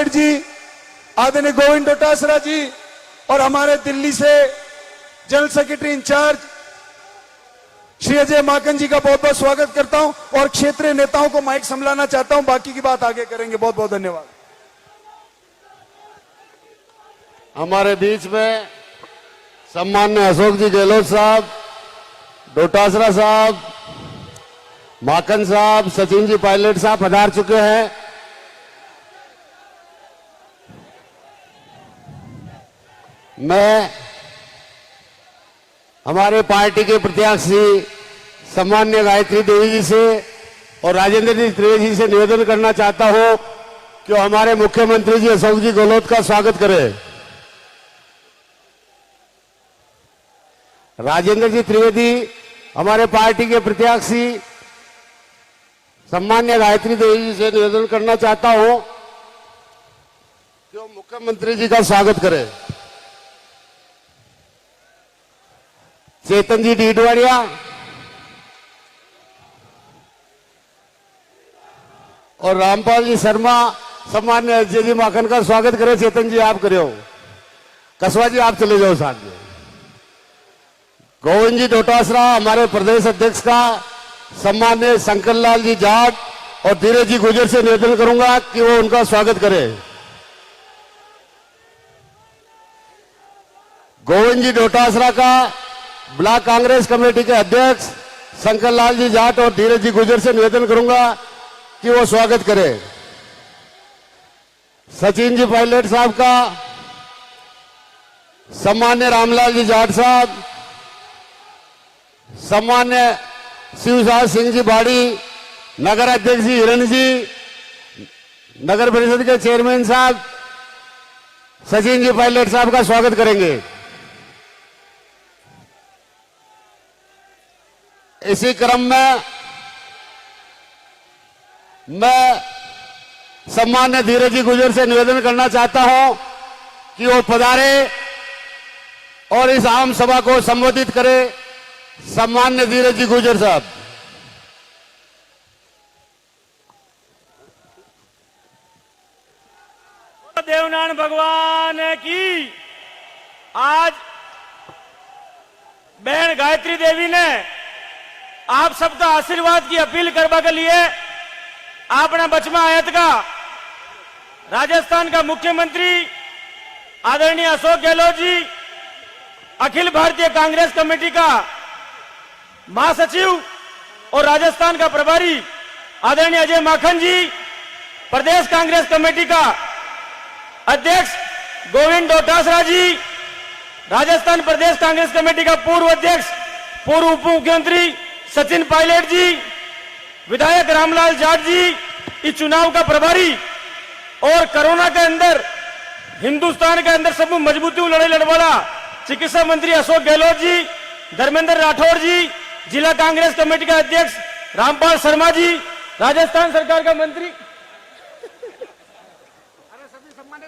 Pilot जी, आदरणीय गोविंद डोटासरा जी और हमारे दिल्ली से general secretary incharge Shri Ajay Maken ji का बहुत बहुत स्वागत करता हूं और क्षेत्रीय नेताओं को माइक संभालना चाहता हूं। बाकी की बात आगे करेंगे। बहुत बहुत धन्यवाद। हमारे बीच में सम्मान्य अशोक जी गहलोत साहब, डोटासरा साहब, माकन साहब, सचिन जी पायलट साहब पधार चुके हैं। मैं हमारे पार्टी के प्रत्याशी सम्मान्य गायत्री देवी जी से और राजेंद्र जी त्रिवेदी जी से निवेदन करना चाहता हूं कि हमारे मुख्यमंत्री जी अशोक जी गहलोत का स्वागत करें। राजेंद्र जी त्रिवेदी हमारे पार्टी के प्रत्याशी सम्मान्य गायत्री देवी जी से निवेदन करना चाहता हूं कि वो मुख्यमंत्री जी का स्वागत करें। चेतन जी डीडवाड़िया, और रामपाल जी शर्मा सम्मान्य अजय जी माखन का स्वागत करें। चेतन जी आप करो, कसवा जी आप चले जाओ साथ में। गोविंद जी डोटासरा हमारे प्रदेश अध्यक्ष का सम्मान्य शंकर लाल जी जाट और धीरज जी गुजर से निवेदन करूंगा कि वो उनका स्वागत करें। गोविंद जी डोटासरा का ब्लॉक कांग्रेस कमेटी के अध्यक्ष शंकर लाल जी जाट और धीरज जी गुजर से निवेदन करूंगा कि वो स्वागत करें। सचिन जी पायलट साहब का सम्मान्य रामलाल जी जाट साहब, सम्मान्य शिवसार सिंह जी बाड़ी, नगर अध्यक्ष जी हिरण जी, नगर परिषद के चेयरमैन साहब सचिन जी पायलट साहब का स्वागत करेंगे। इसी क्रम में मैं सम्मान्य धीरज जी गुजर से निवेदन करना चाहता हूं कि वो पधारे और इस आम सभा को संबोधित करें। सम्मान्य धीरज जी गुजर साहब। देवनारायण भगवान की। आज बहन गायत्री देवी ने आप सबका आशीर्वाद की अपील करवा के लिए आपने बचमा आयत का राजस्थान का मुख्यमंत्री आदरणीय अशोक गहलोत जी, अखिल भारतीय कांग्रेस कमेटी का महासचिव और राजस्थान का प्रभारी आदरणीय अजय माखन जी, प्रदेश कांग्रेस कमेटी का अध्यक्ष गोविंद डोटासरा जी, राजस्थान प्रदेश कांग्रेस कमेटी का पूर्व अध्यक्ष पूर्व उप मुख्यमंत्री सचिन पायलट जी, विधायक रामलाल जाट जी, इस चुनाव का प्रभारी और कोरोना के अंदर हिंदुस्तान के अंदर सब मजबूती लड़ाई लड़वाला चिकित्सा मंत्री अशोक गहलोत जी, धर्मेंद्र राठौर जी, जिला कांग्रेस कमेटी का अध्यक्ष रामपाल शर्मा जी, राजस्थान सरकार का मंत्री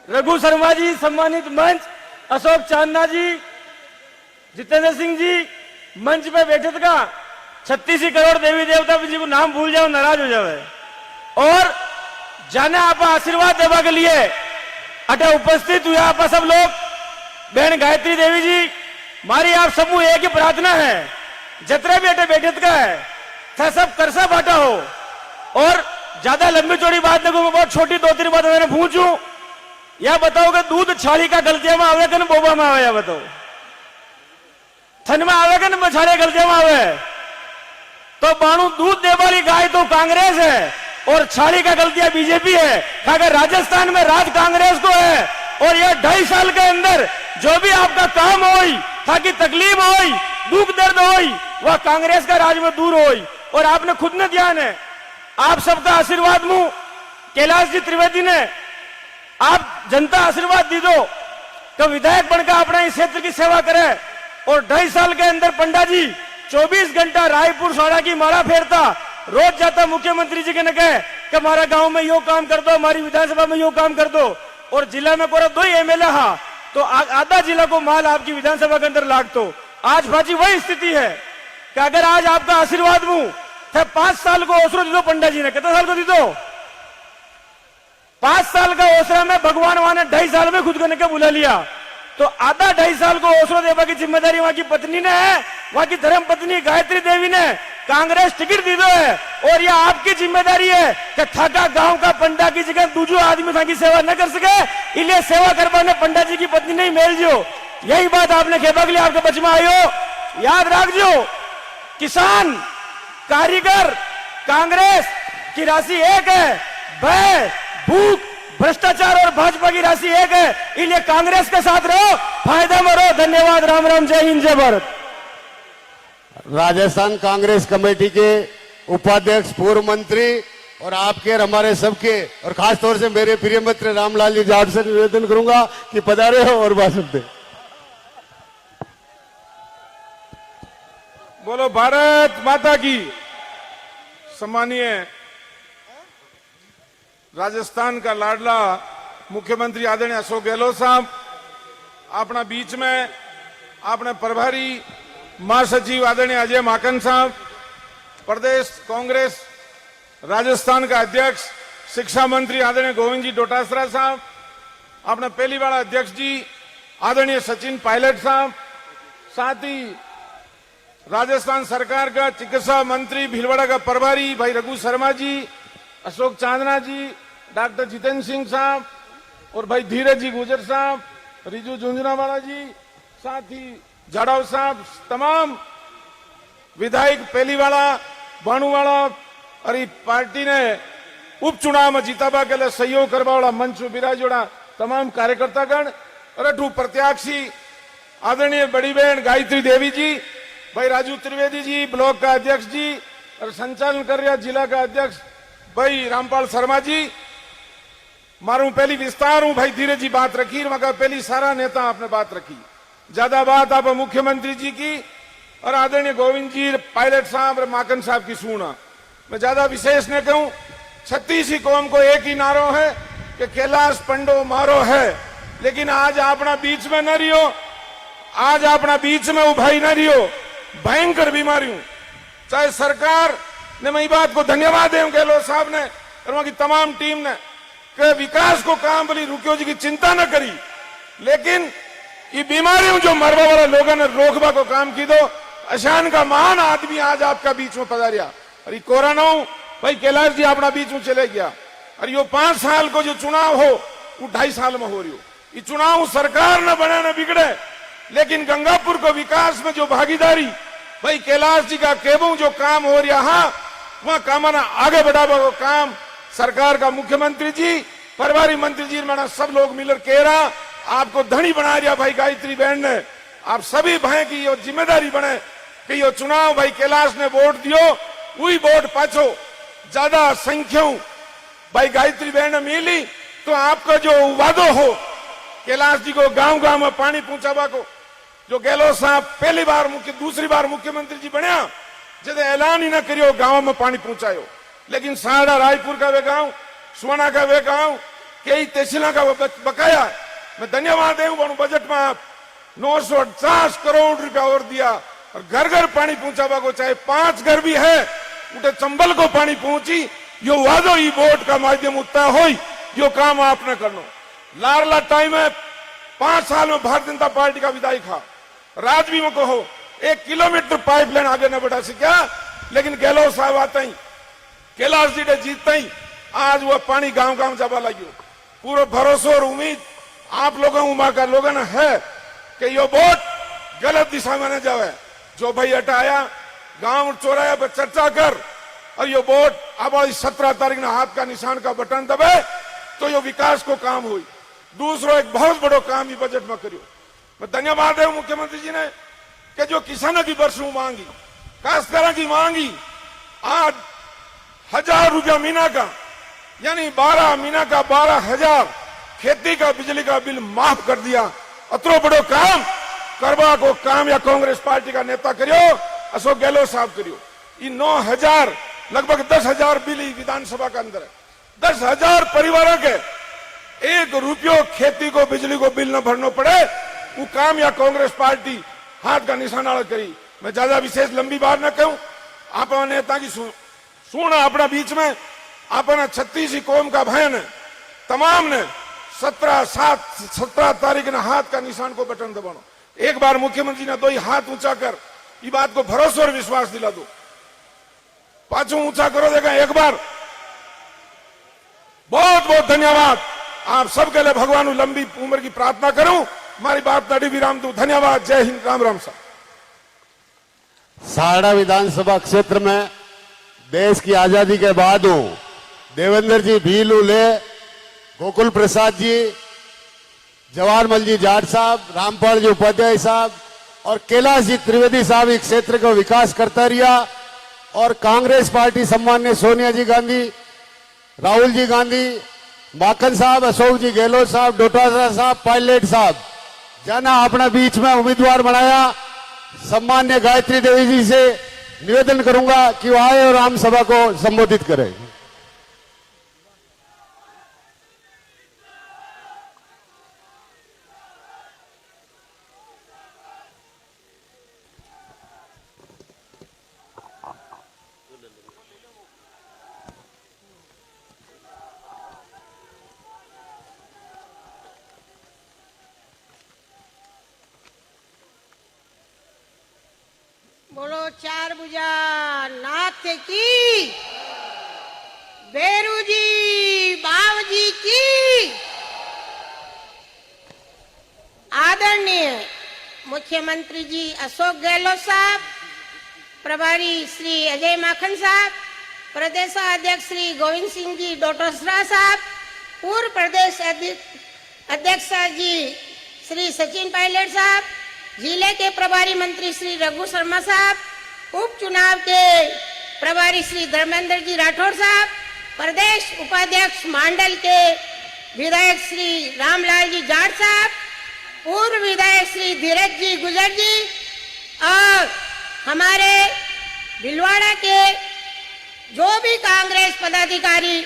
रघु शर्मा जी, सम्मानित मंच अशोक चांदना जी, जितेंद्र सिंह जी, मंच पे बैठे का 36 करोड़ देवी देवता जी को नाम भूल जाओ नाराज हो जावे और जाने आप आशीर्वाद देवा के लिए अटे उपस्थित हुए आप सब लोग। बहन गायत्री देवी जी, मारी आप समूह एक ही प्रार्थना है, जतरा भी अटे बैठत का है था सब करसा बांटा हो और ज्यादा लंबी चौड़ी बात देखो, मैं बहुत छोटी 2-3 बात मैंने पूछूं। या बताओ कि दूध छाली का गलतियां में आवे कि बोबा में आवे, या बताओ थन में आवे कि मछाड़े गलतियां में आवे। तो बाणु दूध दे वाली गाय तो कांग्रेस है और छाली का गलतियां बीजेपी है। अगर राजस्थान में राज कांग्रेस को है और यह 2.5 साल के अंदर जो भी आपका काम होई, ताकि तकलीफ होई, दुख दर्द होई, वह कांग्रेस का राज में दूर होई। और आपने खुद ने ध्यान है, आप सबका आशीर्वाद मुंह कैलाश जी त्रिवेदी ने आप जनता आशीर्वाद दी दो तो विधायक बनकर अपना इस क्षेत्र की सेवा करे। और 2.5 साल के अंदर पंडा जी 24 घंटा रायपुर सोड़ा की माला फेरता, रोज जाता मुख्यमंत्री जी के न कहे कि हमारा गांव में यो काम कर दो, हमारी विधानसभा में यो काम कर दो। और जिला में कोरा 2 ही एमएलए हा तो आधा जिला को माल आपकी विधानसभा के अंदर लाग। तो आज भाजी वही स्थिति है कि अगर आज आपका आशीर्वाद मुंह 5 साल को ओसरो दी दो पंडा जी ने, कितना साल को दी दो 5 साल का ओसरा में भगवान वहां ने 2.5 साल में खुद करने के बुला लिया, तो आधा 2.5 साल को ओसरा देवा की जिम्मेदारी वहां की पत्नी ने है, वहां की धर्म पत्नी गायत्री देवी ने। कांग्रेस टिकट दी दो है और यह आपकी जिम्मेदारी है कि थाका गांव का पंडा की जगह दूसरो आदमी था की सेवा न कर सके, इसलिए सेवा करवाने पंडा जी की पत्नी नहीं मेल जो। यही बात आपने खेपा के लिए आपके बच में आयो, याद रखजो। किसान, कारीगर, कांग्रेस की राशि एक है, भय, भूख, भ्रष्टाचार और भाजपा की राशि एक है, इसलिए कांग्रेस के साथ रहो, फायदा में रहो। धन्यवाद। राम राम, जय हिंद, जय भारत। राजस्थान कांग्रेस कमेटी के उपाध्यक्ष, पूर्व मंत्री और आपके और हमारे सबके और खास तौर से मेरे प्रिय मित्र रामलाल जी जाट से निवेदन करूंगा कि पधारे हो और भाषण दें। बोलो भारत माता की। सम्मानीय राजस्थान का लाडला मुख्यमंत्री आदरणीय अशोक गहलोत साहब अपना बीच में, अपने प्रभारी महासचिव आदरणीय अजय माकन साहब, प्रदेश कांग्रेस राजस्थान का अध्यक्ष शिक्षा मंत्री आदरणीय गोविंद जी डोटासरा साहब, अपने पहली वाला अध्यक्ष जी आदरणीय सचिन पायलट साहब, साथ ही राजस्थान सरकार का चिकित्सा मंत्री भीलवाड़ा का प्रभारी भाई रघु शर्मा जी, अशोक चांदना जी, डॉक्टर जितेंद्र सिंह साहब और भाई धीरज जी गुजर साहब, रिजू झुंझुनवाला जी, साथ ही जाड़ाव साहब, तमाम विधायक पेलीवाला, बाणुवाला और पार्टी ने उपचुनाव में जीताबा के लिए सहयोग करवा वाला मंच बिराजोड़ा तमाम कार्यकर्तागण और अठू प्रत्याशी आदरणीय बड़ी बहन गायत्री देवी जी, भाई राजू त्रिवेदी जी ब्लॉक का अध्यक्ष जी और संचालन कर रहा जिला का अध्यक्ष भाई रामपाल शर्मा जी। मारू पहली विस्तार हूं भाई धीरज जी बात रखी, मगर पहली सारा नेता आपने बात रखी, ज्यादा बात आप मुख्यमंत्री जी की और आदरणीय गोविंद जी पायलट साहब और माकन साहब की सुना। मैं ज्यादा विशेष न कहूं, 36 ही कौम को एक ही नारो है कि कैलाश पंडो मारो है, लेकिन आज अपना बीच में न रियो, आज अपना बीच में उभाई न रियो, भयंकर बीमारी हूं। चाहे सरकार ने मैं बात को धन्यवाद दें गहलोत साहब ने और वहां की तमाम टीम ने कि विकास को काम बोली रुकियो जी की चिंता न करी, लेकिन ये बीमारियों जो मरवा वाला लोगों ने रोकबा को काम की दो। अशान का महान आदमी आज आपका बीच में पधारिया और ये कोरोना भाई कैलाश जी अपना बीच में चले गया और यो 5 साल को जो चुनाव हो वो 2.5 साल में हो रही हो। ये चुनाव सरकार न बने न बिगड़े, लेकिन गंगापुर को विकास में जो भागीदारी भाई कैलाश जी का केबू जो काम हो रहा वहां काम आगे बढ़ावा को काम सरकार का मुख्यमंत्री जी, प्रभारी मंत्री जी मैंने सब लोग मिलकर कह रहा आपको धनी बना दिया भाई गायत्री बहन ने। आप सभी भाई की यो जिम्मेदारी बने कि यो चुनाव भाई कैलाश ने वोट दियो, वही वोट पाछो ज्यादा संख्या भाई गायत्री बहन ने मिली, तो आपका जो वादो हो कैलाश जी को गांव गांव में पानी पहुंचावा को, जो गहलोत साहब पहली बार दूसरी बार मुख्यमंत्री जी बनया जब ऐलान ही ना करियो गांव में पानी पहुंचायो, लेकिन साड़ा रायपुर का वे गांव, सुवना का वे गांव, कई तहसीलों का बकाया है। मैं धन्यवाद दूं बजट में आप 950 करोड़ रुपया और दिया और घर घर पानी पहुंचावा को, चाहे 5 घर भी है उठे चंबल को पानी पहुंची, यो वादो ही वोट का माध्यम उतना हो यो काम आपने करना। लारला टाइम है 5 साल में भारतीय जनता पार्टी का विधायक था, राजवी में कहो 1 किलोमीटर पाइपलाइन आगे न बढ़ा सका, लेकिन गहलोत साहब आते ही कैलाश जी ने जीतते ही आज वह पानी गांव गांव जावा लगी। पूरा भरोसा और उम्मीद आप लोगों का लोगों ने है कि यो वोट गलत दिशा में न जाए। जो भाई हटाया गांव चौराया पर चर्चा कर और यो वोट अब 17 तारीख ने हाथ का निशान का बटन दबे तो यो विकास को काम हुई। दूसरो एक बहुत बड़ो काम ही बजट में करियो। मैं धन्यवाद है मुख्यमंत्री जी ने कि जो किसानों की बरसों मांगी, काश्तकारों की मांगी, आज 1000 रुपया महीना का यानी 12 महीना का 12,000 खेती का बिजली का बिल माफ कर दिया। अतरो बड़ो काम करवा को काम या कांग्रेस पार्टी का नेता करियो, अशोक गहलोत साहब करियो। ये 9,000 लगभग 10,000 बिल विधानसभा के अंदर है। 10,000 परिवारों के 1 रुपयो खेती को बिजली को बिल न भरना पड़े, वो काम या कांग्रेस पार्टी हाथ का निशाना करी। मैं ज्यादा विशेष लंबी बात न कहूं, आप नेता की सुना अपना बीच में अपना 36 कौम का बहन है तमाम ने 17 तारीख ने हाथ का निशान को बटन दबानो। एक बार मुख्यमंत्री ने दो ही हाथ ऊंचा कर ये बात को भरोसा और विश्वास दिला दो। पांचों ऊंचा करो, देखा एक बार। बहुत बहुत धन्यवाद आप सबके लिए। भगवान लंबी उम्र की प्रार्थना करूं। हमारी बात दाढ़ी विराम दूं। धन्यवाद। जय हिंद। राम राम साहब। सारड़ा विधानसभा क्षेत्र में देश की आजादी के बाद देवेंद्र जी भीलू ले, गोकुल प्रसाद जी, जवाहरमल जी जाट साहब, रामपाल जी उपाध्याय साहब और कैलाश जी त्रिवेदी साहब इस क्षेत्र का विकास करता रहा। और कांग्रेस पार्टी सम्मान्य सोनिया जी गांधी, राहुल जी गांधी, माखन साहब, अशोक जी गहलोत साहब, डोटासरा साहब, पायलट साहब जाना अपना बीच में उम्मीदवार बनाया। सम्मान्य गायत्री देवी जी से निवेदन करूंगा कि वो आए और आम सभा को संबोधित करें। बोलो चार भुजा नाथ की, बेरू जी बावजी की। आदरणीय मुख्यमंत्री जी अशोक गहलोत साहब, प्रभारी श्री अजय माखन साहब, प्रदेशाध्यक्ष श्री गोविंद सिंह जी डोटासरा साहब, पूर्व प्रदेश अध्यक्ष जी श्री सचिन पायलट साहब, जिले के प्रभारी मंत्री श्री रघु शर्मा साहब, उपचुनाव के प्रभारी श्री धर्मेंद्र जी राठौर साहब, प्रदेश उपाध्यक्ष मंडल के विधायक श्री रामलाल जी जाट साहब, पूर्व विधायक श्री धीरज जी गुजर जी और हमारे भिलवाड़ा के जो भी कांग्रेस पदाधिकारी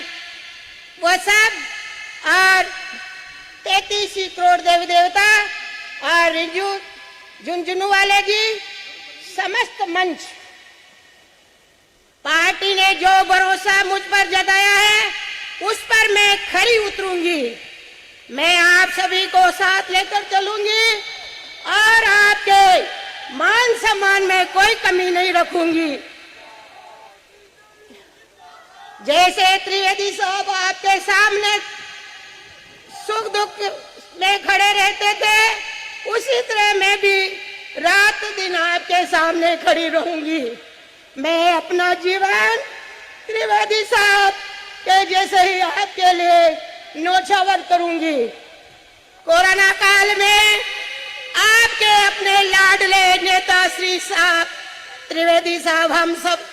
वो सब, और 33 करोड़ देवी देवता और रिंजू झुंझुनू वाले जी, समस्त मंच, पार्टी ने जो भरोसा मुझ पर जताया है उस पर मैं खरी उतरूंगी। मैं आप सभी को साथ लेकर चलूंगी और आपके मान सम्मान में कोई कमी नहीं रखूंगी। जैसे त्रिवेदी साहब आपके सामने सुख दुख में खड़े रहते थे, उसी तरह मैं भी रात दिन आपके सामने खड़ी रहूंगी। मैं अपना जीवन त्रिवेदी साहब के जैसे ही आपके लिए न्योछावर करूंगी। कोरोना काल में आपके अपने लाडले नेता श्री साहब त्रिवेदी साहब हम सब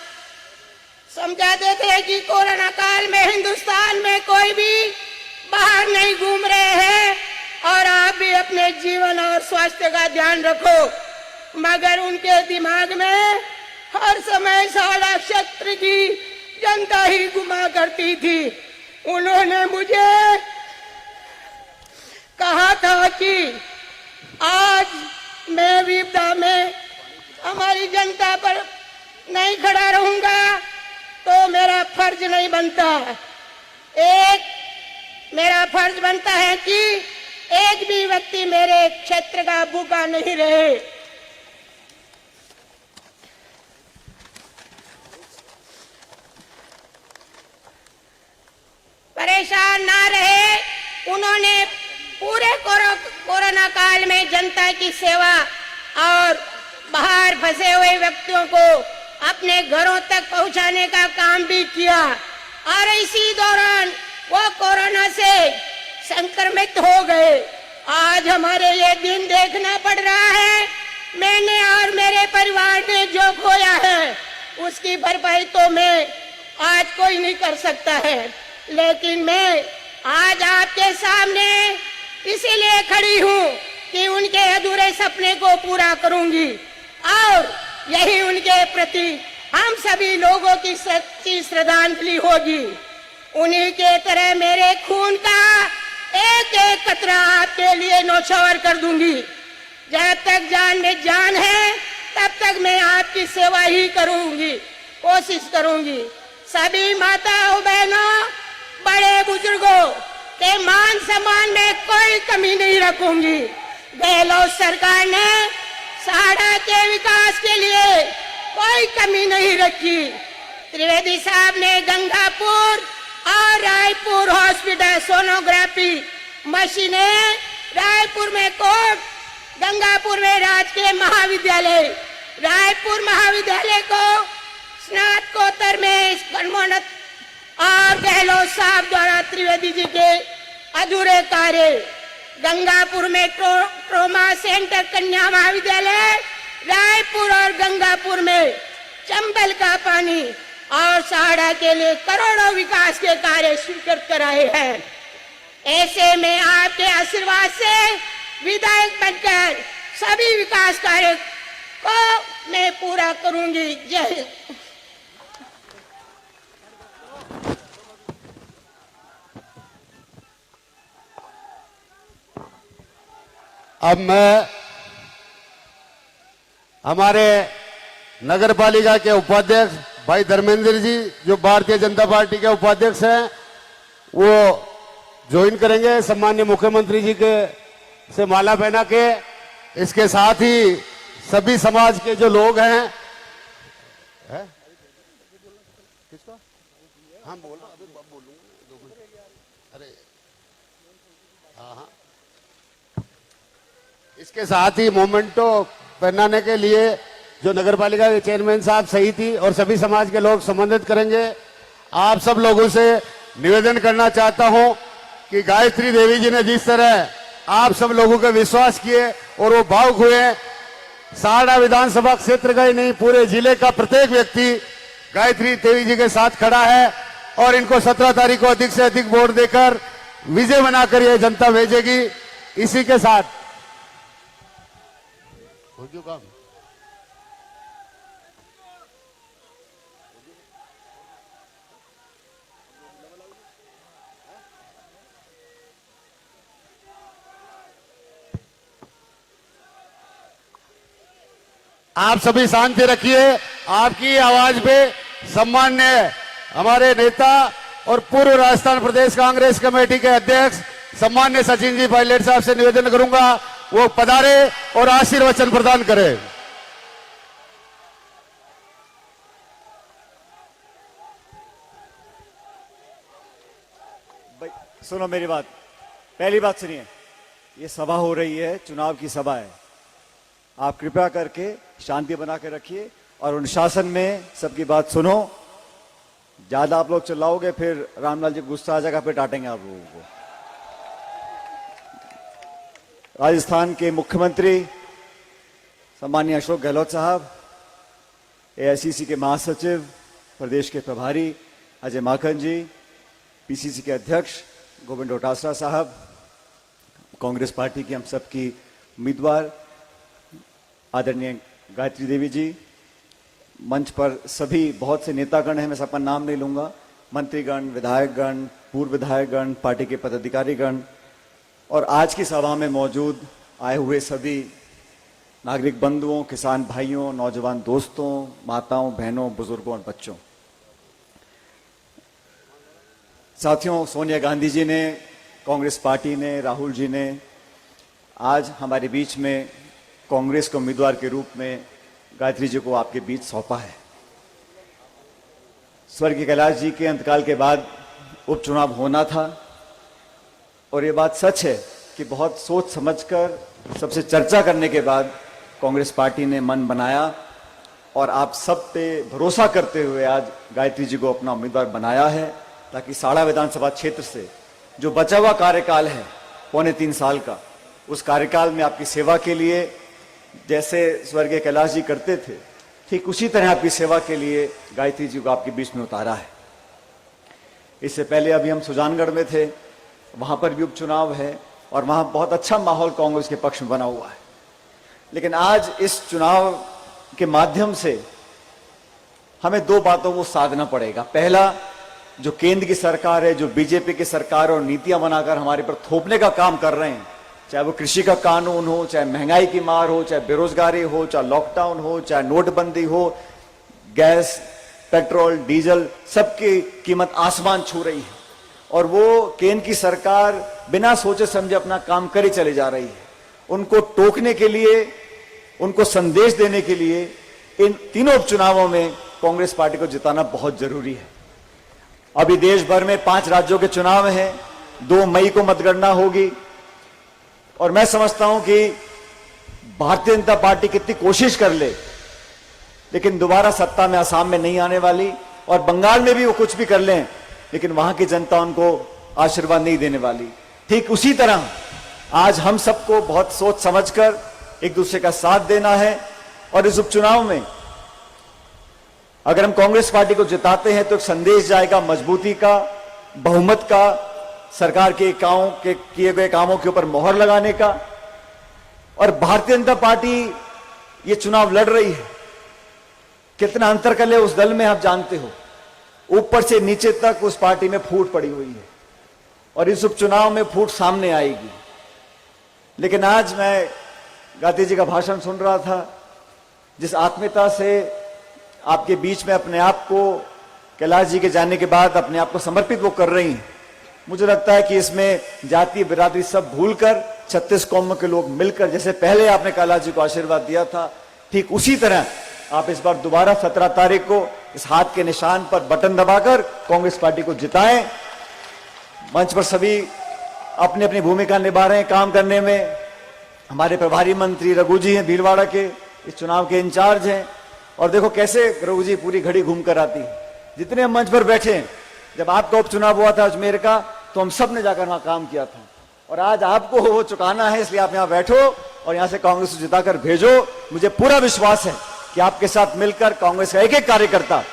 समझाते थे कि कोरोना काल में हिंदुस्तान में कोई भी बाहर नहीं घूम रहे हैं और आप भी अपने जीवन और स्वास्थ्य का ध्यान रखो। मगर उनके दिमाग में हर समय सारा क्षेत्र की जनता ही घुमा करती थी। उन्होंने मुझे कहा था कि आज मैं विपदा में हमारी जनता पर नहीं खड़ा रहूंगा तो मेरा फर्ज नहीं बनता। मेरा फर्ज बनता है कि एक भी व्यक्ति मेरे क्षेत्र का भूखा नहीं रहे। परेशान ना रहे। उन्होंने पूरे कोरोना काल में जनता की सेवा और बाहर फंसे हुए व्यक्तियों को अपने घरों तक पहुंचाने का काम भी किया और इसी दौरान वो कोरोना से संक्रमित हो गए। आज हमारे ये दिन देखना पड़ रहा है। मैंने और मेरे परिवार ने जो खोया है उसकी भरपाई तो मैं आज कोई नहीं कर सकता है, लेकिन मैं आज आपके सामने इसीलिए खड़ी हूँ कि उनके अधूरे सपने को पूरा करूंगी और यही उनके प्रति हम सभी लोगों की सच्ची श्रद्धांजलि होगी। उन्हीं के तरह मेरे खून का एक एक कतरा आपके लिए न्योछावर कर दूंगी। जब तक जान में जान है तब तक मैं आपकी सेवा ही करूंगी, कोशिश करूंगी। सभी माताओं बहनों, बड़े बुजुर्गों, के मान सम्मान में कोई कमी नहीं रखूंगी। गहलोत सरकार ने साड़ा के विकास के लिए कोई कमी नहीं रखी। त्रिवेदी साहब ने गंगापुर और रायपुर हॉस्पिटल सोनोग्राफी मशीनें, रायपुर में कोर्ट, गंगापुर में राजकीय महाविद्यालय, रायपुर महाविद्यालय को स्नातकोत्तर में कर्मोन्नत और गहलोत साहब द्वारा त्रिवेदी जी के अधूरे कार्य, गंगापुर में ट्रोमा सेंटर कन्या महाविद्यालय, रायपुर और गंगापुर में चंबल का पानी और साड़ा के लिए करोड़ों विकास के कार्य स्वीकृत कराए हैं। ऐसे में आपके आशीर्वाद से विधायक बनकर सभी विकास कार्य को मैं पूरा करूंगी। जय हिंद। अब मैं हमारे नगर पालिका के उपाध्यक्ष भाई धर्मेंद्र जी, जो भारतीय जनता पार्टी के उपाध्यक्ष हैं, वो ज्वाइन करेंगे सम्माननीय मुख्यमंत्री जी के से माला पहना के। इसके साथ ही सभी समाज के जो लोग हैं, किसको हम बोल रहे अरे हाँ, इसके साथ ही मोमेंटो पहनाने के लिए जो नगर पालिका के चेयरमैन साहब सही थी और सभी समाज के लोग संबोधित करेंगे। आप सब लोगों से निवेदन करना चाहता हूं कि गायत्री देवी जी ने जिस तरह आप सब लोगों के विश्वास किए और वो भावुक हुए, साड़ा विधानसभा क्षेत्र का ही नहीं पूरे जिले का प्रत्येक व्यक्ति गायत्री देवी जी के साथ खड़ा है और इनको 17 तारीख को अधिक से अधिक वोट देकर विजय बनाकर ये जनता भेजेगी। इसी के साथ हो गया काम। आप सभी शांति रखिए। आपकी आवाज पे सम्मान्य हमारे नेता और पूर्व राजस्थान प्रदेश कांग्रेस कमेटी के अध्यक्ष सम्मान्य सचिन जी पायलट साहब से निवेदन करूंगा, वो पधारे और आशीर्वचन प्रदान करें। भाई सुनो मेरी बात, पहली बात सुनिए, ये सभा हो रही है, चुनाव की सभा है। आप कृपया करके शांति बना के रखिए और अनुशासन में सबकी बात सुनो। ज्यादा आप लोग चिल्लाओगे फिर रामलाल जी गुस्सा आ जाएगा, फिर डांटेंगे आप लोगों को। राजस्थान के मुख्यमंत्री सम्माननीय अशोक गहलोत साहब, एआईसीसी के महासचिव, प्रदेश के प्रभारी अजय माकन जी, पीसीसी के अध्यक्ष गोविंद डोटासरा साहब, कांग्रेस पार्टी की हम सबकी उम्मीदवार आदरणीय गायत्री देवी जी, मंच पर सभी बहुत से नेतागण हैं, मैं सबका नाम नहीं लूंगा, मंत्रीगण, विधायकगण, पूर्व विधायकगण, पार्टी के पदाधिकारीगण और आज की सभा में मौजूद आए हुए सभी नागरिक बंधुओं, किसान भाइयों, नौजवान दोस्तों, माताओं, बहनों, बुजुर्गों और बच्चों। साथियों, सोनिया गांधी जी ने, कांग्रेस पार्टी ने, राहुल जी ने आज हमारे बीच में कांग्रेस के उम्मीदवार के रूप में गायत्री जी को आपके बीच सौंपा है। स्वर्गीय कैलाश जी के अंतकाल के बाद उपचुनाव होना था और ये बात सच है कि बहुत सोच समझकर सबसे चर्चा करने के बाद कांग्रेस पार्टी ने मन बनाया और आप सब पे भरोसा करते हुए आज गायत्री जी को अपना उम्मीदवार बनाया है, ताकि साड़ा विधानसभा क्षेत्र से जो बचा हुआ कार्यकाल है 3.25 साल का, उस कार्यकाल में आपकी सेवा के लिए जैसे स्वर्गीय कैलाश जी करते थे, ठीक उसी तरह आपकी सेवा के लिए गायत्री जी को आपके बीच में उतारा है। इससे पहले अभी हम सुजानगढ़ में थे, वहां पर भी उपचुनाव है और वहां बहुत अच्छा माहौल कांग्रेस के पक्ष में बना हुआ है। लेकिन आज इस चुनाव के माध्यम से हमें 2 बातों को साधना पड़ेगा। पहला, जो केंद्र की सरकार है, जो बीजेपी की सरकार और नीतियां बनाकर हमारे पर थोपने का काम कर रहे हैं, चाहे वो कृषि का कानून हो, चाहे महंगाई की मार हो, चाहे बेरोजगारी हो, चाहे लॉकडाउन हो, चाहे नोटबंदी हो, गैस, पेट्रोल, डीजल, सबकी कीमत आसमान छू रही है और वो केंद्र की सरकार बिना सोचे समझे अपना काम करे चले जा रही है। उनको टोकने के लिए, उनको संदेश देने के लिए इन तीनों उपचुनावों में कांग्रेस पार्टी को जिताना बहुत जरूरी है। अभी देश भर में 5 राज्यों के चुनाव हैं, 2 मई को मतगणना होगी और मैं समझता हूं कि भारतीय जनता पार्टी कितनी कोशिश कर ले, लेकिन दोबारा सत्ता में असम में नहीं आने वाली, और बंगाल में भी वो कुछ भी कर लें, लेकिन वहां की जनता उनको आशीर्वाद नहीं देने वाली। ठीक उसी तरह आज हम सबको बहुत सोच समझकर एक दूसरे का साथ देना है, और इस उपचुनाव में अगर हम कांग्रेस पार्टी को जिताते हैं तो एक संदेश जाएगा मजबूती का, बहुमत का, सरकार के किए गए कामों के ऊपर मोहर लगाने का। और भारतीय जनता पार्टी ये चुनाव लड़ रही है, कितना अंतर कर ले उस दल में आप जानते हो, ऊपर से नीचे तक उस पार्टी में फूट पड़ी हुई है, और इस उपचुनाव में फूट सामने आएगी। लेकिन आज मैं गांधी जी का भाषण सुन रहा था, जिस आत्मीयता से आपके बीच में अपने आप को कैलाश जी के जाने के बाद अपने आप को समर्पित वो कर रही हैं, मुझे लगता है कि इसमें जाति बिरादरी सब भूलकर 36 कौमों के लोग मिलकर, जैसे पहले आपने कैलाश जी को आशीर्वाद दिया था, ठीक उसी तरह आप इस बार दोबारा 17 तारीख को इस हाथ के निशान पर बटन दबाकर कांग्रेस पार्टी को जिताएं। मंच पर सभी अपनी अपनी भूमिका निभा रहे हैं काम करने में। हमारे प्रभारी मंत्री रघु जी हैं, भीलवाड़ा के, इस चुनाव के इंचार्ज हैं, और देखो कैसे रघु जी पूरी घड़ी घूम कर आती है। जितने हम मंच पर बैठे हैं, जब आपका उपचुनाव हुआ था अजमेर का, तो हम सब ने जाकर वहां काम किया था, और आज आपको वो चुकाना है, इसलिए आप यहां बैठो और यहां से कांग्रेस को जिताकर भेजो। मुझे पूरा विश्वास है कि आपके साथ मिलकर कांग्रेस का एक एक कार्यकर्ता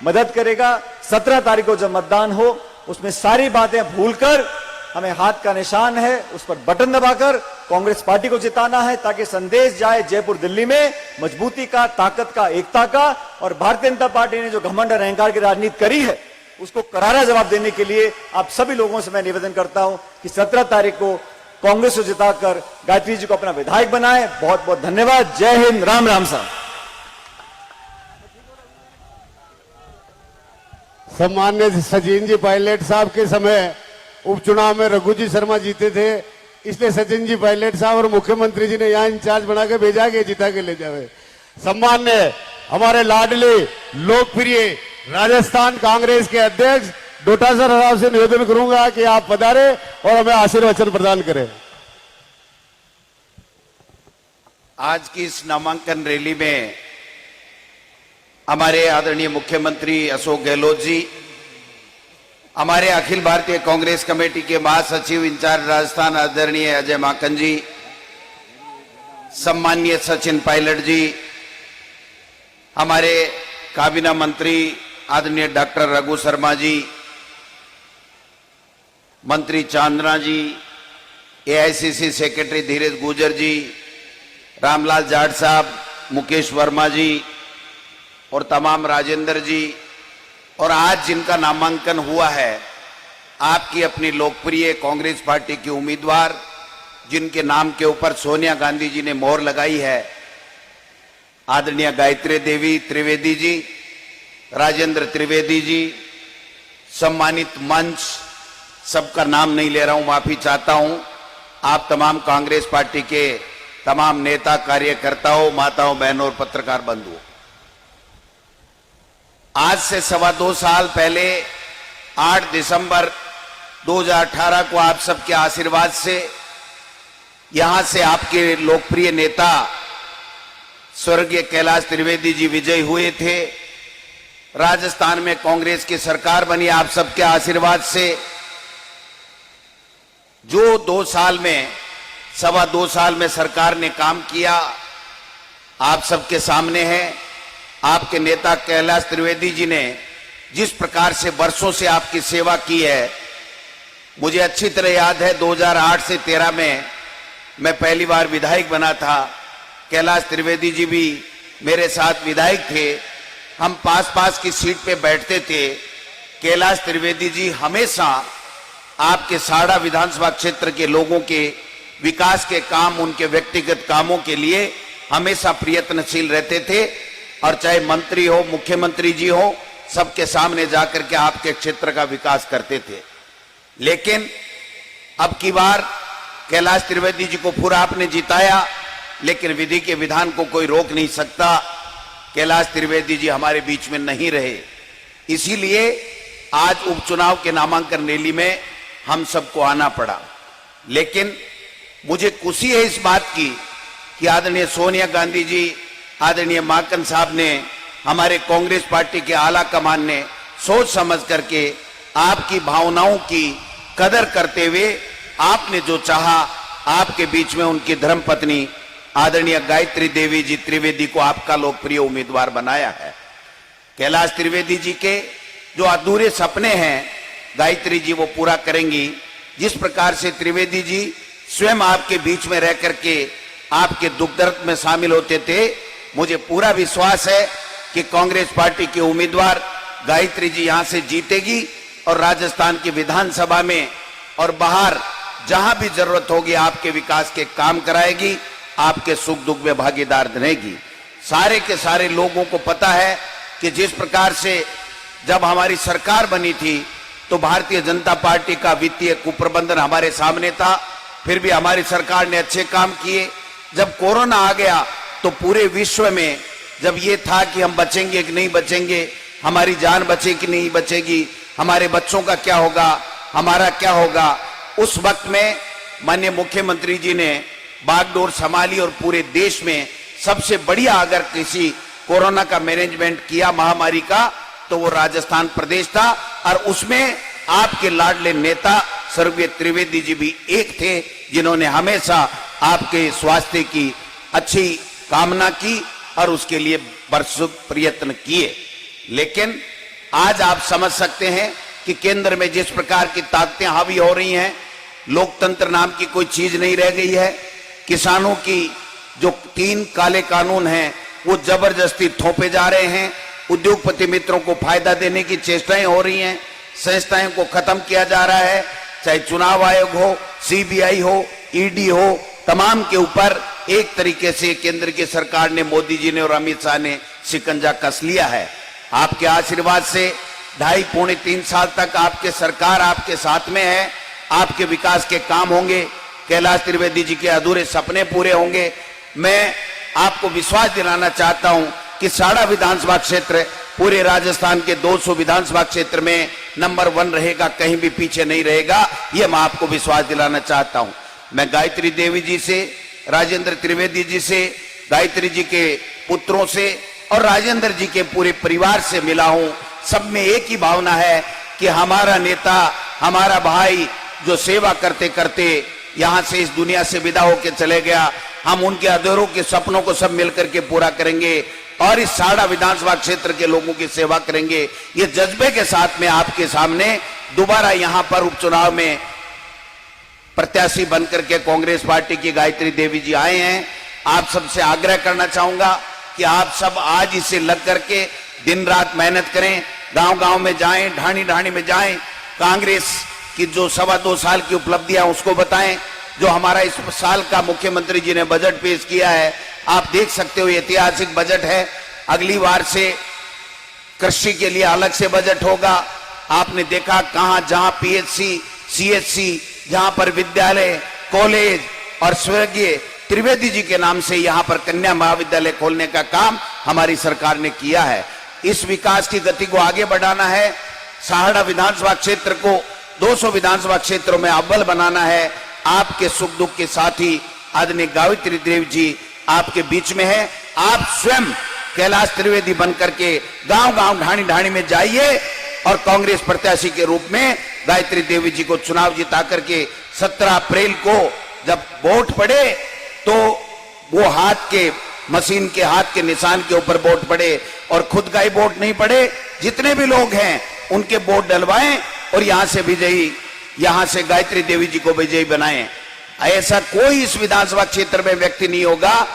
मदद करेगा। 17 तारीख को जब मतदान हो, उसमें सारी बातें भूलकर हमें हाथ का निशान है, उस पर बटन दबाकर कांग्रेस पार्टी को जिताना है, ताकि संदेश जाए जयपुर दिल्ली में मजबूती का, ताकत का, एकता का। और भारतीय जनता पार्टी ने जो घमंड और अहंकार की राजनीति करी है, उसको करारा जवाब देने के लिए आप सभी लोगों से मैं निवेदन करता हूं कि 17 तारीख को कांग्रेस को जिताकर गायत्री जी को अपना विधायक बनाएं। बहुत बहुत धन्यवाद। जय हिंद, राम राम साहब। सम्मान्य सचिन जी पायलट साहब के समय उपचुनाव में रघु जी शर्मा जीते थे, इसलिए सचिन जी पायलट साहब और मुख्यमंत्री जी ने यहाँ इंचार्ज बना के भेजा के जिता के ले जावे। सम्मान्य हमारे लाडले लोकप्रिय राजस्थान कांग्रेस के अध्यक्ष डोटासर साहब से निवेदन करूंगा कि आप पधारे और हमें आशीर्वचन प्रदान करें। आज की इस नामांकन रैली में हमारे आदरणीय मुख्यमंत्री अशोक गहलोत जी, हमारे अखिल भारतीय कांग्रेस कमेटी के महासचिव इंचार्ज राजस्थान आदरणीय अजय माकन जी, सम्मानीय सचिन पायलट जी, हमारे काबीना मंत्री आदरणीय डॉक्टर रघु शर्मा जी, मंत्री चांदना जी, एआईसीसी सेक्रेटरी धीरज गुर्जर जी, रामलाल जाट साहब, मुकेश वर्मा जी और तमाम राजेंद्र जी, और आज जिनका नामांकन हुआ है, आपकी अपनी लोकप्रिय कांग्रेस पार्टी की उम्मीदवार, जिनके नाम के ऊपर सोनिया गांधी जी ने मोहर लगाई है, आदरणीय गायत्री देवी त्रिवेदी जी, राजेंद्र त्रिवेदी जी, सम्मानित मंच, सबका नाम नहीं ले रहा हूं, माफी चाहता हूं। आप तमाम कांग्रेस पार्टी के तमाम नेता, कार्यकर्ताओं, माताओं, बहनों और पत्रकार बंधुओं, आज से 2.25 साल पहले 8 दिसंबर 2018 को आप सबके आशीर्वाद से यहां से आपके लोकप्रिय नेता स्वर्गीय कैलाश त्रिवेदी जी विजयी हुए थे। राजस्थान में कांग्रेस की सरकार बनी आप सबके आशीर्वाद से। जो 2 साल में, 2.25 साल में सरकार ने काम किया, आप सबके सामने है। आपके नेता कैलाश त्रिवेदी जी ने जिस प्रकार से वर्षों से आपकी सेवा की है, मुझे अच्छी तरह याद है 2008 से 13 में मैं पहली बार विधायक बना था। कैलाश त्रिवेदी जी भी मेरे साथ विधायक थे। हम पास की सीट पे बैठते थे। कैलाश त्रिवेदी जी हमेशा आपके साड़ा विधानसभा क्षेत्र के लोगों के विकास के काम, उनके व्यक्तिगत कामों के लिए हमेशा प्रयत्नशील रहते थे, और चाहे मंत्री हो, मुख्यमंत्री जी हो, सबके सामने जाकर के आपके क्षेत्र का विकास करते थे। लेकिन अब की बार कैलाश त्रिवेदी जी को पूरा आपने जिताया, लेकिन विधि के विधान को कोई रोक नहीं सकता। कैलाश त्रिवेदी जी हमारे बीच में नहीं रहे, इसीलिए आज उपचुनाव के नामांकन रैली में हम सबको आना पड़ा। लेकिन मुझे खुशी है इस बात की कि आदरणीय सोनिया गांधी जी, आदरणीय माकन साहब ने, हमारे कांग्रेस पार्टी के आला कमान ने सोच समझ करके आपकी भावनाओं की कदर करते हुए आपने जो चाहा, आपके बीच में उनकी धर्मपत्नी आदरणीय गायत्री देवी जी त्रिवेदी को आपका लोकप्रिय उम्मीदवार बनाया है। कैलाश त्रिवेदी जी के जो अधूरे सपने हैं गायत्री जी वो पूरा करेंगी। जिस प्रकार से त्रिवेदी जी स्वयं आपके बीच में रह करके आपके दुख दर्द में शामिल होते थे, मुझे पूरा विश्वास है कि कांग्रेस पार्टी के उम्मीदवार गायत्री जी यहां से जीतेगी और राजस्थान की विधानसभा में और बाहर जहां भी जरूरत होगी आपके विकास के काम कराएगी, आपके सुख दुख में भागीदार बनेगी। सारे के सारे लोगों को पता है कि जिस प्रकार से जब हमारी सरकार बनी थी तो भारतीय जनता पार्टी का वित्तीय कुप्रबंधन हमारे सामने था, फिर भी हमारी सरकार ने अच्छे काम किए। जब कोरोना आ गया तो पूरे विश्व में जब ये था कि हम बचेंगे कि नहीं बचेंगे, हमारी जान बचे कि नहीं बचेगी, हमारे बच्चों का क्या होगा, हमारा क्या होगा, उस वक्त में माननीय मुख्यमंत्री जी ने बागडोर संभाली और पूरे देश में सबसे बढ़िया अगर किसी कोरोना का मैनेजमेंट किया महामारी का तो वो राजस्थान प्रदेश था। और उसमें आपके लाडले नेता स्वर्गीय त्रिवेदी जी भी एक थे जिन्होंने हमेशा आपके स्वास्थ्य की अच्छी कामना की और उसके लिए भरसक प्रयत्न किए। लेकिन आज आप समझ सकते हैं कि केंद्र में जिस प्रकार की ताकतें हावी हो रही हैं, लोकतंत्र नाम की कोई चीज नहीं रह गई है। किसानों की जो 3 काले कानून हैं वो जबरदस्ती थोपे जा रहे हैं, उद्योगपति मित्रों को फायदा देने की चेष्टाएं हो रही हैं, संस्थाएं को खत्म किया जा रहा है, चाहे चुनाव आयोग हो, सीबीआई हो, ईडी हो, तमाम के ऊपर एक तरीके से केंद्र की सरकार ने, मोदी जी ने और अमित शाह ने शिकंजा कस लिया है। आपके आशीर्वाद से 2.5-3 साल तक आपके सरकार आपके साथ में है, आपके विकास के काम होंगे, कैलाश त्रिवेदी जी के अधूरे सपने पूरे होंगे। मैं आपको विश्वास दिलाना चाहता हूं कि साड़ा विधानसभा क्षेत्र पूरे राजस्थान के 200 विधानसभा क्षेत्र में नंबर 1 रहेगा, कहीं भी पीछे नहीं रहेगा, यह मैं आपको विश्वास दिलाना चाहता हूं। मैं गायत्री देवी जी से, राजेंद्र त्रिवेदी जी से, गायत्री जी के पुत्रों से और राजेंद्र जी के पूरे परिवार से मिला हूं। सब में एक ही भावना है कि हमारा नेता, हमारा भाई जो सेवा करते करते यहां से इस दुनिया से विदा होकर चले गया, हम उनके अधूरों के सपनों को सब मिलकर के पूरा करेंगे और इस साड़ा विधानसभा क्षेत्र के लोगों की सेवा करेंगे। ये जज्बे के साथ में आपके सामने दोबारा यहां पर उपचुनाव में प्रत्याशी बनकर के कांग्रेस पार्टी की गायत्री देवी जी आए हैं। आप सबसे आग्रह करना चाहूंगा कि आप सब आज इसे लग करके दिन रात मेहनत करें, गांव गांव में जाएं, ढाणी ढाणी में जाएं, कांग्रेस की जो 2.25 साल की उपलब्धियां उसको बताएं। जो हमारा इस साल का मुख्यमंत्री जी ने बजट पेश किया है, आप देख सकते हो ऐतिहासिक बजट है। अगली बार से कृषि के लिए अलग से बजट होगा। आपने देखा कहां जहां पीएचसी, सीएचसी, जहां पर विद्यालय, कॉलेज और स्वर्गीय त्रिवेदी जी के नाम से यहां पर कन्या महाविद्यालय खोलने का काम हमारी सरकार ने किया है। इस विकास की गति को आगे बढ़ाना है। साहड़ा विधानसभा क्षेत्र को 200 विधानसभा क्षेत्रों में अव्वल बनाना है। आपके सुख दुख के साथी आदरणीय गायत्री देवी जी आपके बीच में है। आप स्वयं कैलाश त्रिवेदी बनकर के गांव गांव ढाणी ढाणी में जाइए और कांग्रेस प्रत्याशी के रूप में गायत्री देवी जी को चुनाव जिता करके 17 अप्रैल को जब वोट पड़े तो वो हाथ के मशीन के हाथ के निशान के ऊपर वोट पड़े और खुद का ही वोट नहीं पड़े, जितने भी लोग हैं उनके वोट डलवाएं और यहां से विजयी, यहां से गायत्री देवी जी को विजयी बनाएं। ऐसा कोई इस विधानसभा क्षेत्र में व्यक्ति नहीं होगा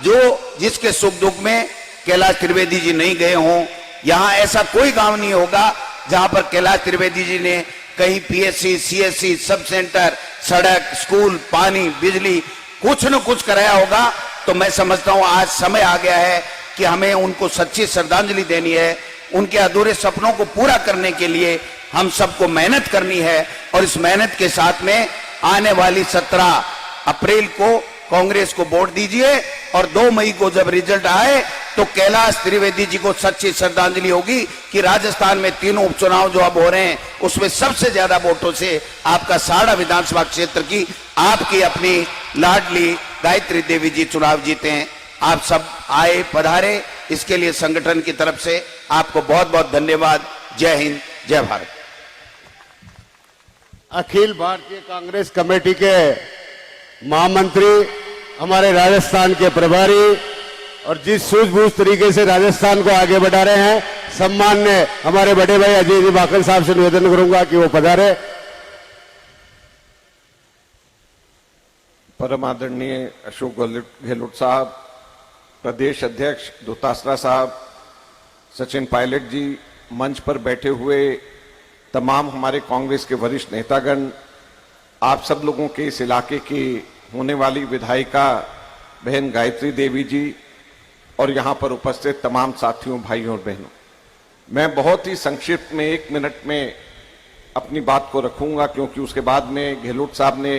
जो जिसके सुख दुख में कैलाश त्रिवेदी जी नहीं गए हों। यहां ऐसा कोई गांव नहीं होगा जहां पर कैलाश त्रिवेदी जी ने कहीं पीएचसी, सीएससी, सब सेंटर, सड़क, स्कूल, पानी, बिजली कुछ न कुछ कराया होगा। तो मैं समझता हूं आज समय आ गया है कि हमें उनको सच्ची श्रद्धांजलि देनी है। उनके अधूरे सपनों को पूरा करने के लिए हम सबको मेहनत करनी है और इस मेहनत के साथ में आने वाली 17 अप्रैल को कांग्रेस को वोट दीजिए और 2 मई को जब रिजल्ट आए तो कैलाश त्रिवेदी जी को सच्ची श्रद्धांजलि होगी कि राजस्थान में तीनों उपचुनाव जो अब हो रहे हैं उसमें सबसे ज्यादा वोटों से आपका साड़ा विधानसभा क्षेत्र की आपकी अपनी लाडली गायत्री देवी जी चुनाव जीते हैं। आप सब आए पधारे, इसके लिए संगठन की तरफ से आपको बहुत बहुत धन्यवाद। जय हिंद, जय भारत। अखिल भारतीय कांग्रेस कमेटी के महामंत्री, हमारे राजस्थान के प्रभारी और जिस सूझबूझ तरीके से राजस्थान को आगे बढ़ा रहे हैं, सम्मान्य हमारे बड़े भाई अजय जी माकन साहब से निवेदन करूंगा कि वो पधारे। परम आदरणीय अशोक गहलोत साहब, प्रदेश अध्यक्ष दोतासरा साहब, सचिन पायलट जी, मंच पर बैठे हुए तमाम हमारे कांग्रेस के वरिष्ठ नेतागण, आप सब लोगों के इस इलाके की होने वाली विधायिका बहन गायत्री देवी जी और यहां पर उपस्थित तमाम साथियों, भाइयों और बहनों, मैं बहुत ही संक्षिप्त में 1 मिनट में अपनी बात को रखूंगा क्योंकि उसके बाद में गहलोत साहब ने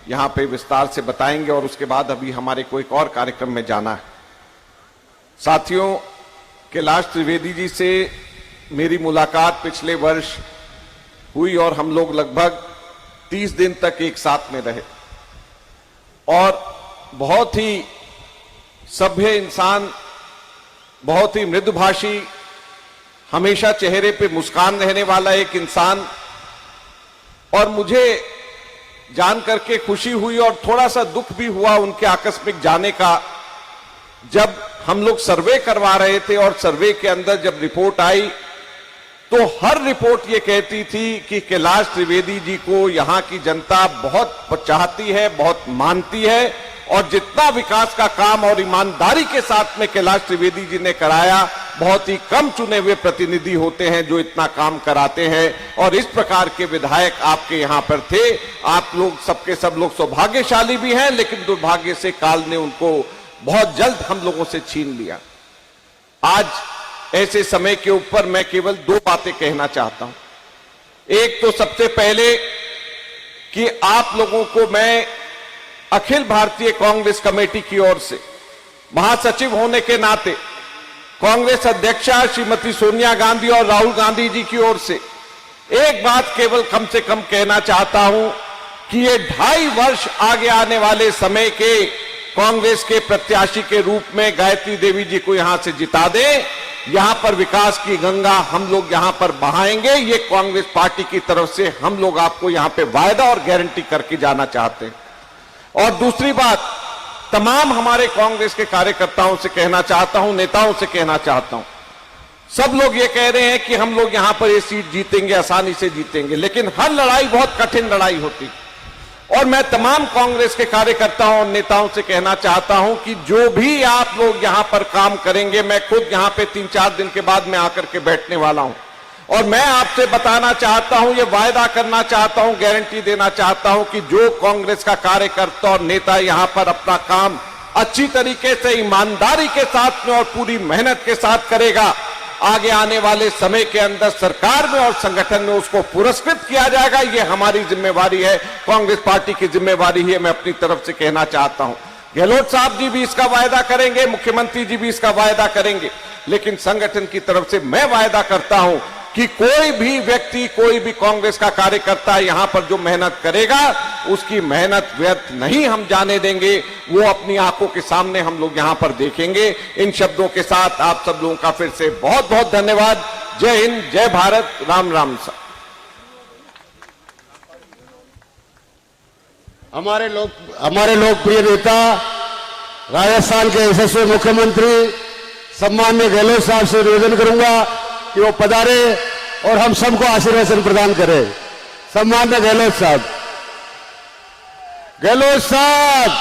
यहां पे विस्तार से बताएंगे और उसके बाद अभी हमारे को एक और कार्यक्रम में जाना है। साथियों, कैलाश त्रिवेदी जी से मेरी मुलाकात पिछले वर्ष हुई और हम लोग लगभग 30 दिन तक एक साथ में रहे और बहुत ही सभ्य इंसान, बहुत ही मृदुभाषी, हमेशा चेहरे पे मुस्कान रहने वाला एक इंसान, और मुझे जान करके खुशी हुई और थोड़ा सा दुख भी हुआ उनके आकस्मिक जाने का। जब हम लोग सर्वे करवा रहे थे और सर्वे के अंदर जब रिपोर्ट आई तो हर रिपोर्ट ये कहती थी कि कैलाश त्रिवेदी जी को यहां की जनता बहुत चाहती है, बहुत मानती है और जितना विकास का काम और ईमानदारी के साथ में कैलाश त्रिवेदी जी ने कराया, बहुत ही कम चुने हुए प्रतिनिधि होते हैं जो इतना काम कराते हैं और इस प्रकार के विधायक आपके यहां पर थे। आप लोग सबके सब लोग सौभाग्यशाली भी हैं, लेकिन दुर्भाग्य से काल ने उनको बहुत जल्द हम लोगों से छीन लिया। आज ऐसे समय के ऊपर मैं केवल 2 बातें कहना चाहता हूं। एक तो सबसे पहले कि आप लोगों को मैं अखिल भारतीय कांग्रेस कमेटी की ओर से महासचिव होने के नाते, कांग्रेस अध्यक्षा श्रीमती सोनिया गांधी और राहुल गांधी जी की ओर से एक बात केवल कम से कम कहना चाहता हूं कि ये 2.5 वर्ष आगे आने वाले समय के कांग्रेस के प्रत्याशी के रूप में गायत्री देवी जी को यहां से जिता दें। यहां पर विकास की गंगा हम लोग यहां पर बहाएंगे, ये कांग्रेस पार्टी की तरफ से हम लोग आपको यहां पे वायदा और गारंटी करके जाना चाहते हैं। और दूसरी बात, तमाम हमारे कांग्रेस के कार्यकर्ताओं से कहना चाहता हूं, नेताओं से कहना चाहता हूं, सब लोग ये कह रहे हैं कि हम लोग यहां पर ये सीट जीतेंगे, आसानी से जीतेंगे, लेकिन हर लड़ाई बहुत कठिन लड़ाई होती। और मैं तमाम कांग्रेस के कार्यकर्ताओं और नेताओं से कहना चाहता हूं कि जो भी आप लोग यहां पर काम करेंगे, मैं खुद यहां पे 3-4 दिन के बाद मैं आकर के बैठने वाला हूं और मैं आपसे बताना चाहता हूं, ये वायदा करना चाहता हूं, गारंटी देना चाहता हूं कि जो कांग्रेस का कार्यकर्ता और नेता यहां पर अपना काम अच्छी तरीके से, ईमानदारी के साथ में और पूरी मेहनत के साथ करेगा, आगे आने वाले समय के अंदर सरकार में और संगठन में उसको पुरस्कृत किया जाएगा। ये हमारी जिम्मेवारी है, कांग्रेस पार्टी की जिम्मेवारी है, मैं अपनी तरफ से कहना चाहता हूं। गहलोत साहब जी भी इसका वायदा करेंगे, मुख्यमंत्री जी भी इसका वायदा करेंगे, लेकिन संगठन की तरफ से मैं वायदा करता हूं कि कोई भी व्यक्ति, कोई भी कांग्रेस का कार्यकर्ता यहां पर जो मेहनत करेगा उसकी मेहनत व्यर्थ नहीं हम जाने देंगे, वो अपनी आंखों के सामने हम लोग यहां पर देखेंगे। इन शब्दों के साथ आप सब लोगों का फिर से बहुत बहुत धन्यवाद। जय हिंद, जय भारत, राम राम। सा हमारे लोकप्रिय नेता, राजस्थान के यशस्वी मुख्यमंत्री सम्मान्य गहलोत साहब से निवेदन करूंगा कि वो पधारे और हम सबको आशीर्वाद प्रदान करें। सम्मान्य गहलोत साहब, गहलोत साहब,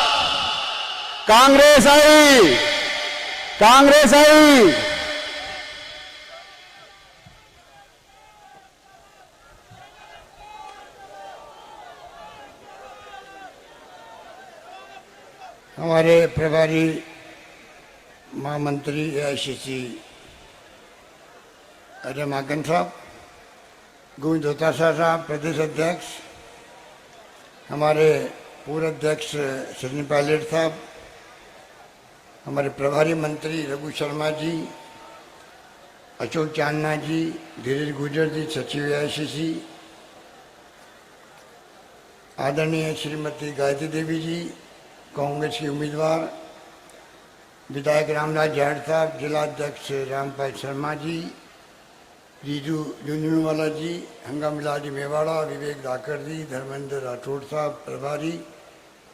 कांग्रेस आई, कांग्रेस आई। हमारे प्रभारी महामंत्री AICC अजय माकन साहब, गोविंद दोतासा साहब प्रदेश अध्यक्ष, हमारे पूर्व अध्यक्ष सचिन पायलट साहब, हमारे प्रभारी मंत्री रघु शर्मा जी, अशोक चांदना जी, धीरज गुर्जर जी, सचिव आईसीसी, आदरणीय श्रीमती गायत्री देवी जी, कांग्रेस की उम्मीदवार, विधायक रामराज जाट साहब, जिला अध्यक्ष रामपाल शर्मा जी, रीजू झुंझुनवाला जी, हंगाम जी मेवाड़ा, विवेक धाकर जी, धर्मेंद्र राठौड़ साहब प्रभारी,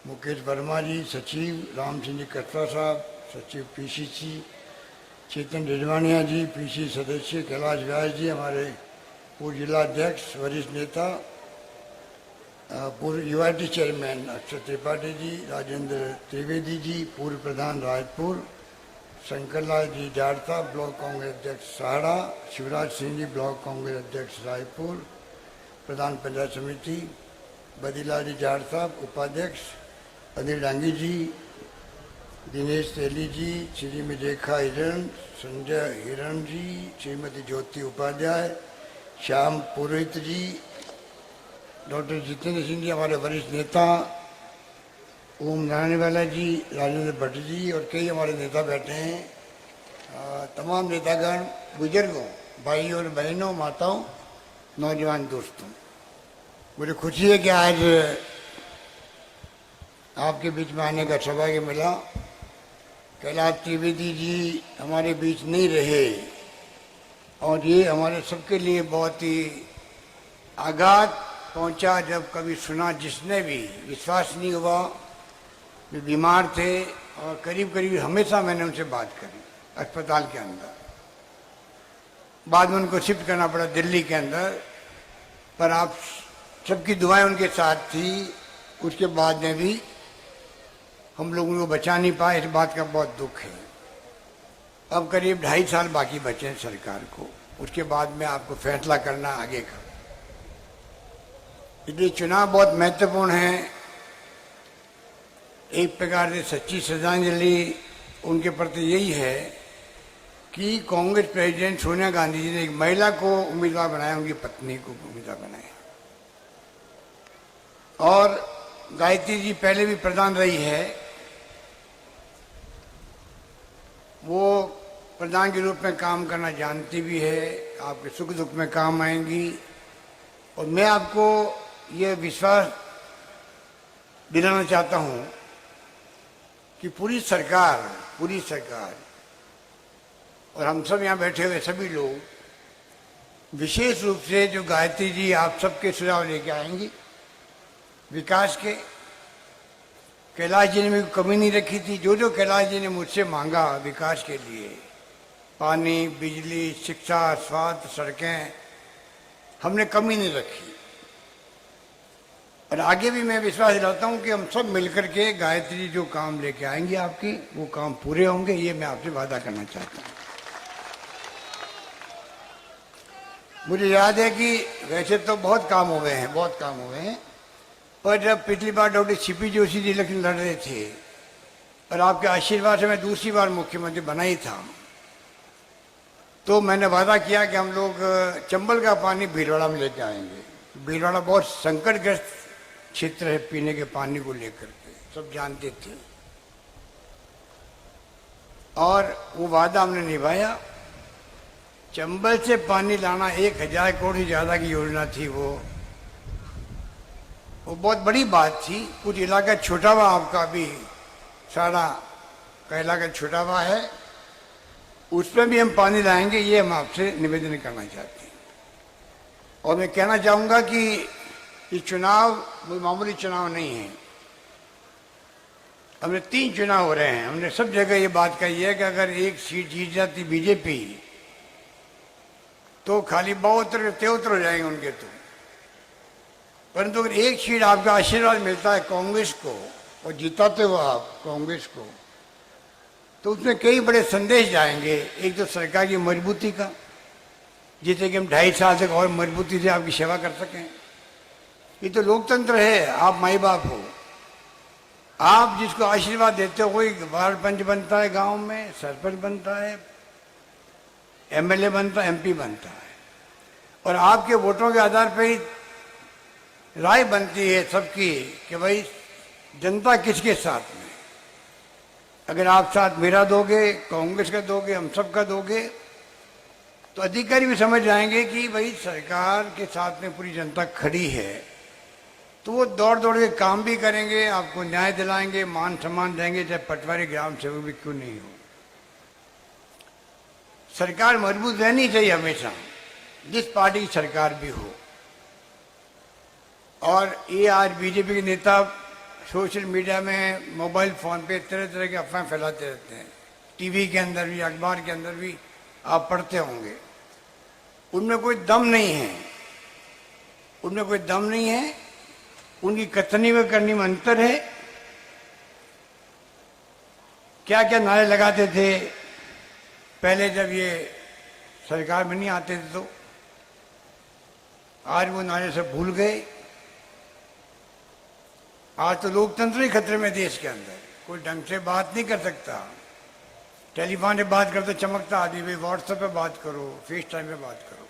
मुकेश वर्मा जी सचिव, राम सिंह जी कटरा साहब सचिव पीसीसी, चेतन रिजवानिया जी पीसी सदस्य, कैलाश व्यास जी हमारे पूर्व जिला अध्यक्ष वरिष्ठ नेता, पूर्व यूआईटी चेयरमैन अक्षर त्रिपाठी जी, राजेंद्र त्रिवेदी जी पूर्व प्रधान राजपुर, शंकरलाल जी जाड़ता ब्लॉक कांग्रेस अध्यक्ष सहाड़ा, शिवराज सिंह जी ब्लॉक कांग्रेस अध्यक्ष रायपुर, प्रधान पंचायत समिति, बदीलाल जी जाड़ साहब उपाध्यक्ष, अनिल डांगी जी, दिनेश तेली जी, श्रीमती रेखा हिरण, संजय हिरण जी, श्रीमती ज्योति उपाध्याय, श्याम पुरोहित जी, डॉक्टर जितेंद्र सिंह जी हमारे वरिष्ठ नेता, ओम नारायणवाला जी, राजेंद्र भट्ट जी और कई हमारे नेता बैठे हैं। तमाम नेतागण, बुजुर्गों, भाइयों और बहनों, माताओं, नौजवान दोस्तों, मुझे खुशी है कि आज आपके बीच में आने का सौभाग्य मिला। कैलाश त्रिवेदी जी हमारे बीच नहीं रहे और ये हमारे सबके लिए बहुत ही आघात पहुंचा जब कभी सुना, जिसने भी विश्वास नहीं हुआ। वे बीमार थे और करीब करीब हमेशा मैंने उनसे बात करी अस्पताल के अंदर, बाद में उनको शिफ्ट करना पड़ा दिल्ली के अंदर, पर आप सबकी दुआएं उनके साथ थी। उसके बाद में भी हम लोग उनको बचा नहीं पाए, इस बात का बहुत दुख है। अब करीब 2.5 साल बाकी बचे हैं सरकार को, उसके बाद में आपको फैसला करना आगे का। इसलिए चुनाव बहुत महत्वपूर्ण है। एक प्रकार से सच्ची श्रद्धांजलि उनके प्रति यही है कि कांग्रेस प्रेसिडेंट सोनिया गांधी जी ने एक महिला को उम्मीदवार बनाया, उनकी पत्नी को उम्मीदवार बनाया, और गायत्री जी पहले भी प्रधान रही है, वो प्रधान के रूप में काम करना जानती भी है, आपके सुख दुख में काम आएंगी। और मैं आपको ये विश्वास दिलाना चाहता हूँ कि पूरी सरकार और हम सब यहाँ बैठे हुए सभी लोग विशेष रूप से जो गायत्री जी आप सबके सुझाव लेके आएंगी विकास के। कैलाश जी ने भी कमी नहीं रखी थी, जो कैलाश जी ने मुझसे मांगा विकास के लिए, पानी, बिजली, शिक्षा, स्वास्थ्य, सड़कें, हमने कमी नहीं रखी। और आगे भी मैं विश्वास दिलाता हूं कि हम सब मिलकर के गायत्री जी जो काम लेके आएंगे आपके, वो काम पूरे होंगे, ये मैं आपसे वादा करना चाहता हूं। मुझे याद है कि वैसे तो बहुत काम हुए हैं, पर जब पिछली बार doctor CP Joshi ji election लड़ रहे थे और आपके आशीर्वाद से मैं दूसरी बार मुख्यमंत्री बना ही था, तो मैंने वादा किया कि हम लोग चंबल का पानी भीलवाड़ा में लेके आएंगे। भीलवाड़ा बहुत संकटग्रस्त क्षेत्र है पीने के पानी को लेकर के, सब जानते थे, और वो वादा हमने निभाया। चंबल से पानी लाना 1000 करोड़ से ज्यादा की योजना थी, वो बहुत बड़ी बात थी। कुछ इलाका छोटा हुआ, आपका भी सारा का इलाका छोटा हुआ है, उसमें भी हम पानी लाएंगे, ये हम आपसे निवेदन करना चाहते हैं। और मैं कहना चाहूंगा कि ये चुनाव कोई मामूली चुनाव नहीं है। हमने 3 चुनाव हो रहे हैं, हमने सब जगह ये बात कही है कि अगर एक सीट जीत जाती बीजेपी तो खाली बहुतर तेउतर हो जाएंगे उनके, तो परंतु अगर एक सीट आपका आशीर्वाद मिलता है कांग्रेस को और जिताते हो आप कांग्रेस को, तो उसमें कई बड़े संदेश जाएंगे। एक तो सरकार की मजबूती का, जिससे कि हम 2.5 साल तक और मजबूती से आपकी सेवा कर सकें। ये तो लोकतंत्र है, आप माई बाप हो, आप जिसको आशीर्वाद देते हो वही वार्ड पंच बनता है, गांव में सरपंच बनता है, एमएलए बनता है, एमपी बनता है। और आपके वोटों के आधार पर ही राय बनती है सबकी कि भाई जनता किसके साथ में। अगर आप साथ मेरा दोगे, कांग्रेस का दोगे, हम सब का दोगे, तो अधिकारी भी समझ जाएंगे कि भाई सरकार के साथ में पूरी जनता खड़ी है, तो वो दौड़ दौड़ के काम भी करेंगे, आपको न्याय दिलाएंगे, मान सम्मान देंगे, चाहे पटवारी ग्राम सेवक भी क्यों नहीं हो। सरकार मजबूत रहनी चाहिए हमेशा, जिस पार्टी की सरकार भी हो। और ये आज बीजेपी के नेता सोशल मीडिया में, मोबाइल फोन पे तरह तरह की अफवाहें फैलाते रहते हैं, टीवी के अंदर भी, अखबार के अंदर भी आप पढ़ते होंगे। उनमें कोई दम नहीं है, उनमें कोई दम नहीं है। उनकी कथनी में करनी में अंतर है। क्या क्या नारे लगाते थे पहले जब ये सरकार में नहीं आते थे, तो आज वो नारे सब भूल गए। आज तो लोकतंत्र ही खतरे में देश के अंदर, कोई ढंग से बात नहीं कर सकता। टेलीफोन पे बात करते चमकता आदमी, भाई व्हाट्सएप पे बात करो, फेस टाइम पे बात करो।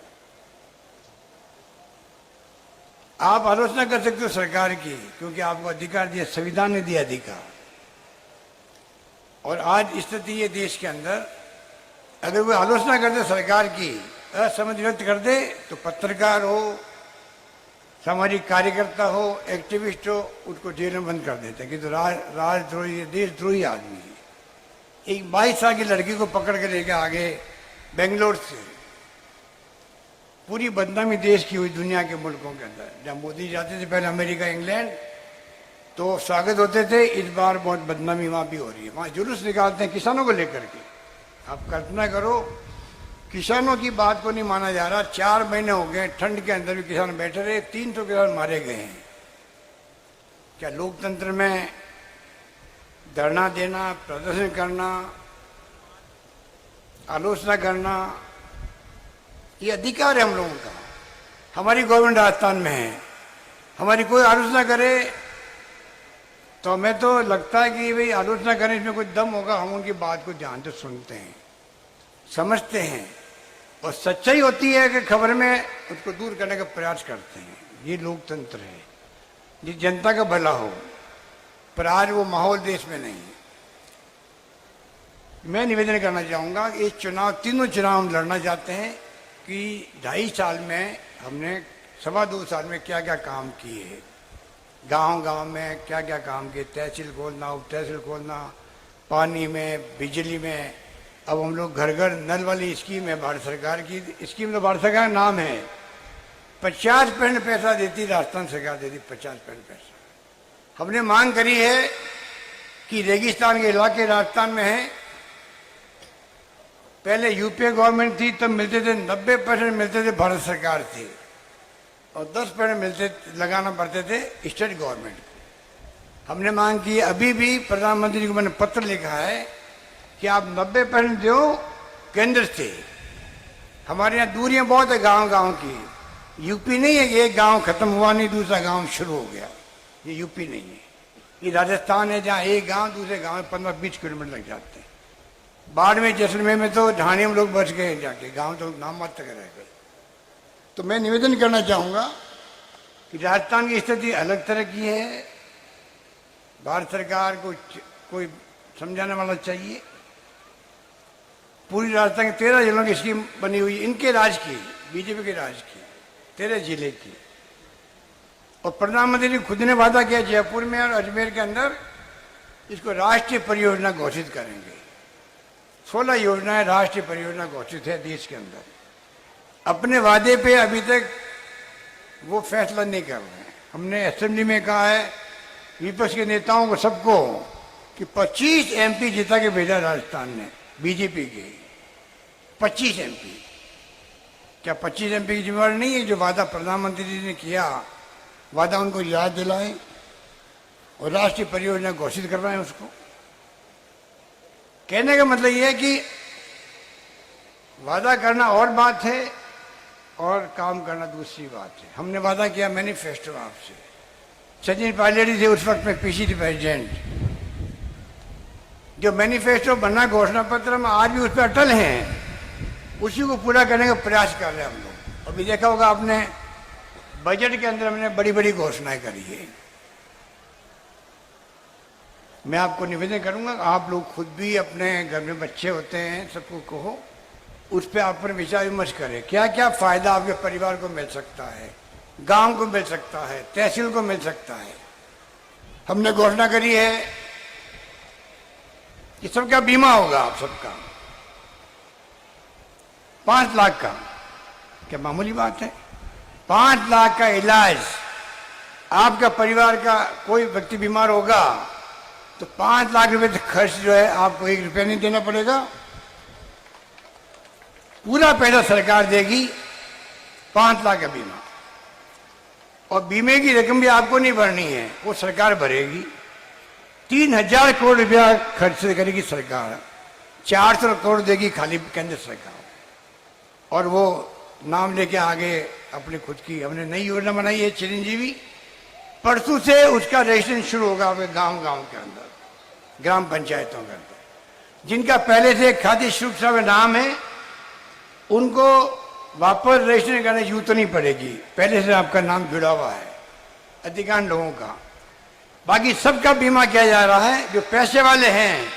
आप आलोचना कर सकते हो सरकार की, क्योंकि आपको अधिकार दिया, संविधान ने दिया अधिकार। और आज स्थिति ये देश के अंदर, अगर वो आलोचना कर दे सरकार की, असमझ व्यक्त कर दे, तो पत्रकार हो, सामाजिक कार्यकर्ता हो, एक्टिविस्ट हो, उसको जेल में बंद कर देते हैं कि तो राजद्रोही, देशद्रोही आदमी है। एक 22 साल की लड़की को पकड़ के लेके आगे बेंगलोर से, पूरी बदनामी देश की हुई दुनिया के मुल्कों के अंदर। जब मोदी जाते थे पहले अमेरिका, इंग्लैंड, तो स्वागत होते थे, इस बार बहुत बदनामी वहां भी हो रही है। वहां जुलूस निकालते हैं किसानों को लेकर के। आप कल्पना करो, किसानों की बात को नहीं माना जा रहा। 4 महीने हो गए, ठंड के अंदर भी किसान बैठे रहे, 300 किसान मारे गए हैं। क्या लोकतंत्र में धरना देना, प्रदर्शन करना, आलोचना करना, ये अधिकार है हम लोगों का। हमारी गवर्नमेंट राजस्थान में है, हमारी कोई आलोचना करे तो हमें तो लगता है कि भाई आलोचना करें, इसमें कोई दम होगा। हम उनकी बात को ध्यान से सुनते हैं, समझते हैं, और सच्चाई होती है कि खबर में उसको दूर करने का प्रयास करते हैं। ये लोकतंत्र है, ये जनता का भला हो। पर आज वो माहौल देश में नहीं है। मैं निवेदन करना चाहूँगा, ये चुनाव, तीनों चुनाव हम लड़ना चाहते हैं कि 2.5 साल में हमने 2.25 साल में क्या क्या काम किए हैं। गांव गांव में क्या क्या काम किए, तहसील खोलना, उप तहसील खोलना, पानी में, बिजली में। अब हम लोग घर घर नल वाली स्कीम है भारत सरकार की स्कीम, तो भारत सरकार का नाम है। 50% पैसा देती राजस्थान सरकार, देती 50% पैसा। हमने मांग करी है कि रेगिस्तान के इलाके राजस्थान में हैं, पहले यूपीए गवर्नमेंट थी तब मिलते थे 90% मिलते थे भारत सरकार से, और 10% मिलते लगाना पड़ते थे स्टेट गवर्नमेंट को। हमने मांग की, अभी भी प्रधानमंत्री को मैंने पत्र लिखा है कि आप 90% दो केंद्र से। हमारे यहाँ दूरियां बहुत है गांव गांव की। यूपी नहीं है कि एक गांव खत्म हुआ नहीं दूसरा गांव शुरू हो गया, ये यूपी नहीं है। ये राजस्थान है जहाँ एक गांव दूसरे गांव में 15-20 किलोमीटर लग जाते हैं। बाड़मेर, जैसलमेर में तो ढाणी में लोग बच गए जाके, गांव तो नाम मात्र रह गए। तो मैं निवेदन करना चाहूंगा कि राजस्थान की स्थिति अलग तरह की है। भारत सरकार को कोई समझाने वाला चाहिए। पूरी राजस्थान के 13 जिलों की स्कीम बनी हुई, इनके राज की, बीजेपी के राज की, 13 जिले की। और प्रधानमंत्री ने खुद ने वादा किया जयपुर में और अजमेर के अंदर इसको राष्ट्रीय परियोजना घोषित करेंगे। 16 योजनाएं राष्ट्रीय परियोजना घोषित है देश के अंदर। अपने वादे पे अभी तक वो फैसला नहीं कर रहे हैं। हमने असेंबली में कहा है विपक्ष के नेताओं को, सबको, कि 25 एमपी जिता के भेजा राजस्थान ने, बीजेपी के 25 एमपी। क्या 25 एमपी की जिम्मेवारी नहीं है जो वादा प्रधानमंत्री जी ने किया, वादा उनको याद दिलाएं और राष्ट्रीय परियोजना घोषित करवाएं उसको। कहने का मतलब यह है कि वादा करना और बात है और काम करना दूसरी बात है। हमने वादा किया मैनिफेस्टो आपसे, सचिन पायलट थे उस वक्त में पीसीसी प्रेसिडेंट, जो मैनिफेस्टो बना घोषणा पत्र में आज भी उस पर अटल हैं, उसी को पूरा करने का प्रयास कर रहे हैं हम लोग। अभी देखा होगा आपने, बजट के अंदर हमने बड़ी बड़ी घोषणाएं करी है। मैं आपको निवेदन करूंगा, आप लोग खुद भी अपने घर में बच्चे होते हैं, सबको कहो, उस पर आप पर विचार विमर्श करें, क्या क्या फायदा आपके परिवार को मिल सकता है, गांव को मिल सकता है, तहसील को मिल सकता है। हमने घोषणा करी है कि सबका बीमा होगा, आप सबका 5 लाख का। क्या मामूली बात है? 5 लाख का इलाज, आपका परिवार का कोई व्यक्ति बीमार होगा तो 5 लाख रुपए का खर्च जो है आपको 1 रुपया नहीं देना पड़ेगा, पूरा पैसा सरकार देगी। 5 लाख का बीमा, और बीमे की रकम भी आपको नहीं भरनी है, वो सरकार भरेगी। 3000 करोड़ रुपया खर्च करेगी सरकार, 400 करोड़ देगी खाली केंद्र सरकार। और वो नाम लेके आगे अपनी खुद की हमने नई योजना बनाई है चिरंजीवी। परसों से उसका रजिस्ट्रेशन शुरू होगा आपके गांव गांव के अंदर, ग्राम पंचायतों के अंदर। जिनका पहले से खाद्य सुरक्षा में नाम है उनको वापस रजिस्ट्रेशन करने की जरूरत नहीं पड़ेगी, पहले से आपका नाम जुड़ा हुआ है अधिकांश लोगों का। बाकी सबका बीमा किया जा रहा है। जो पैसे वाले हैं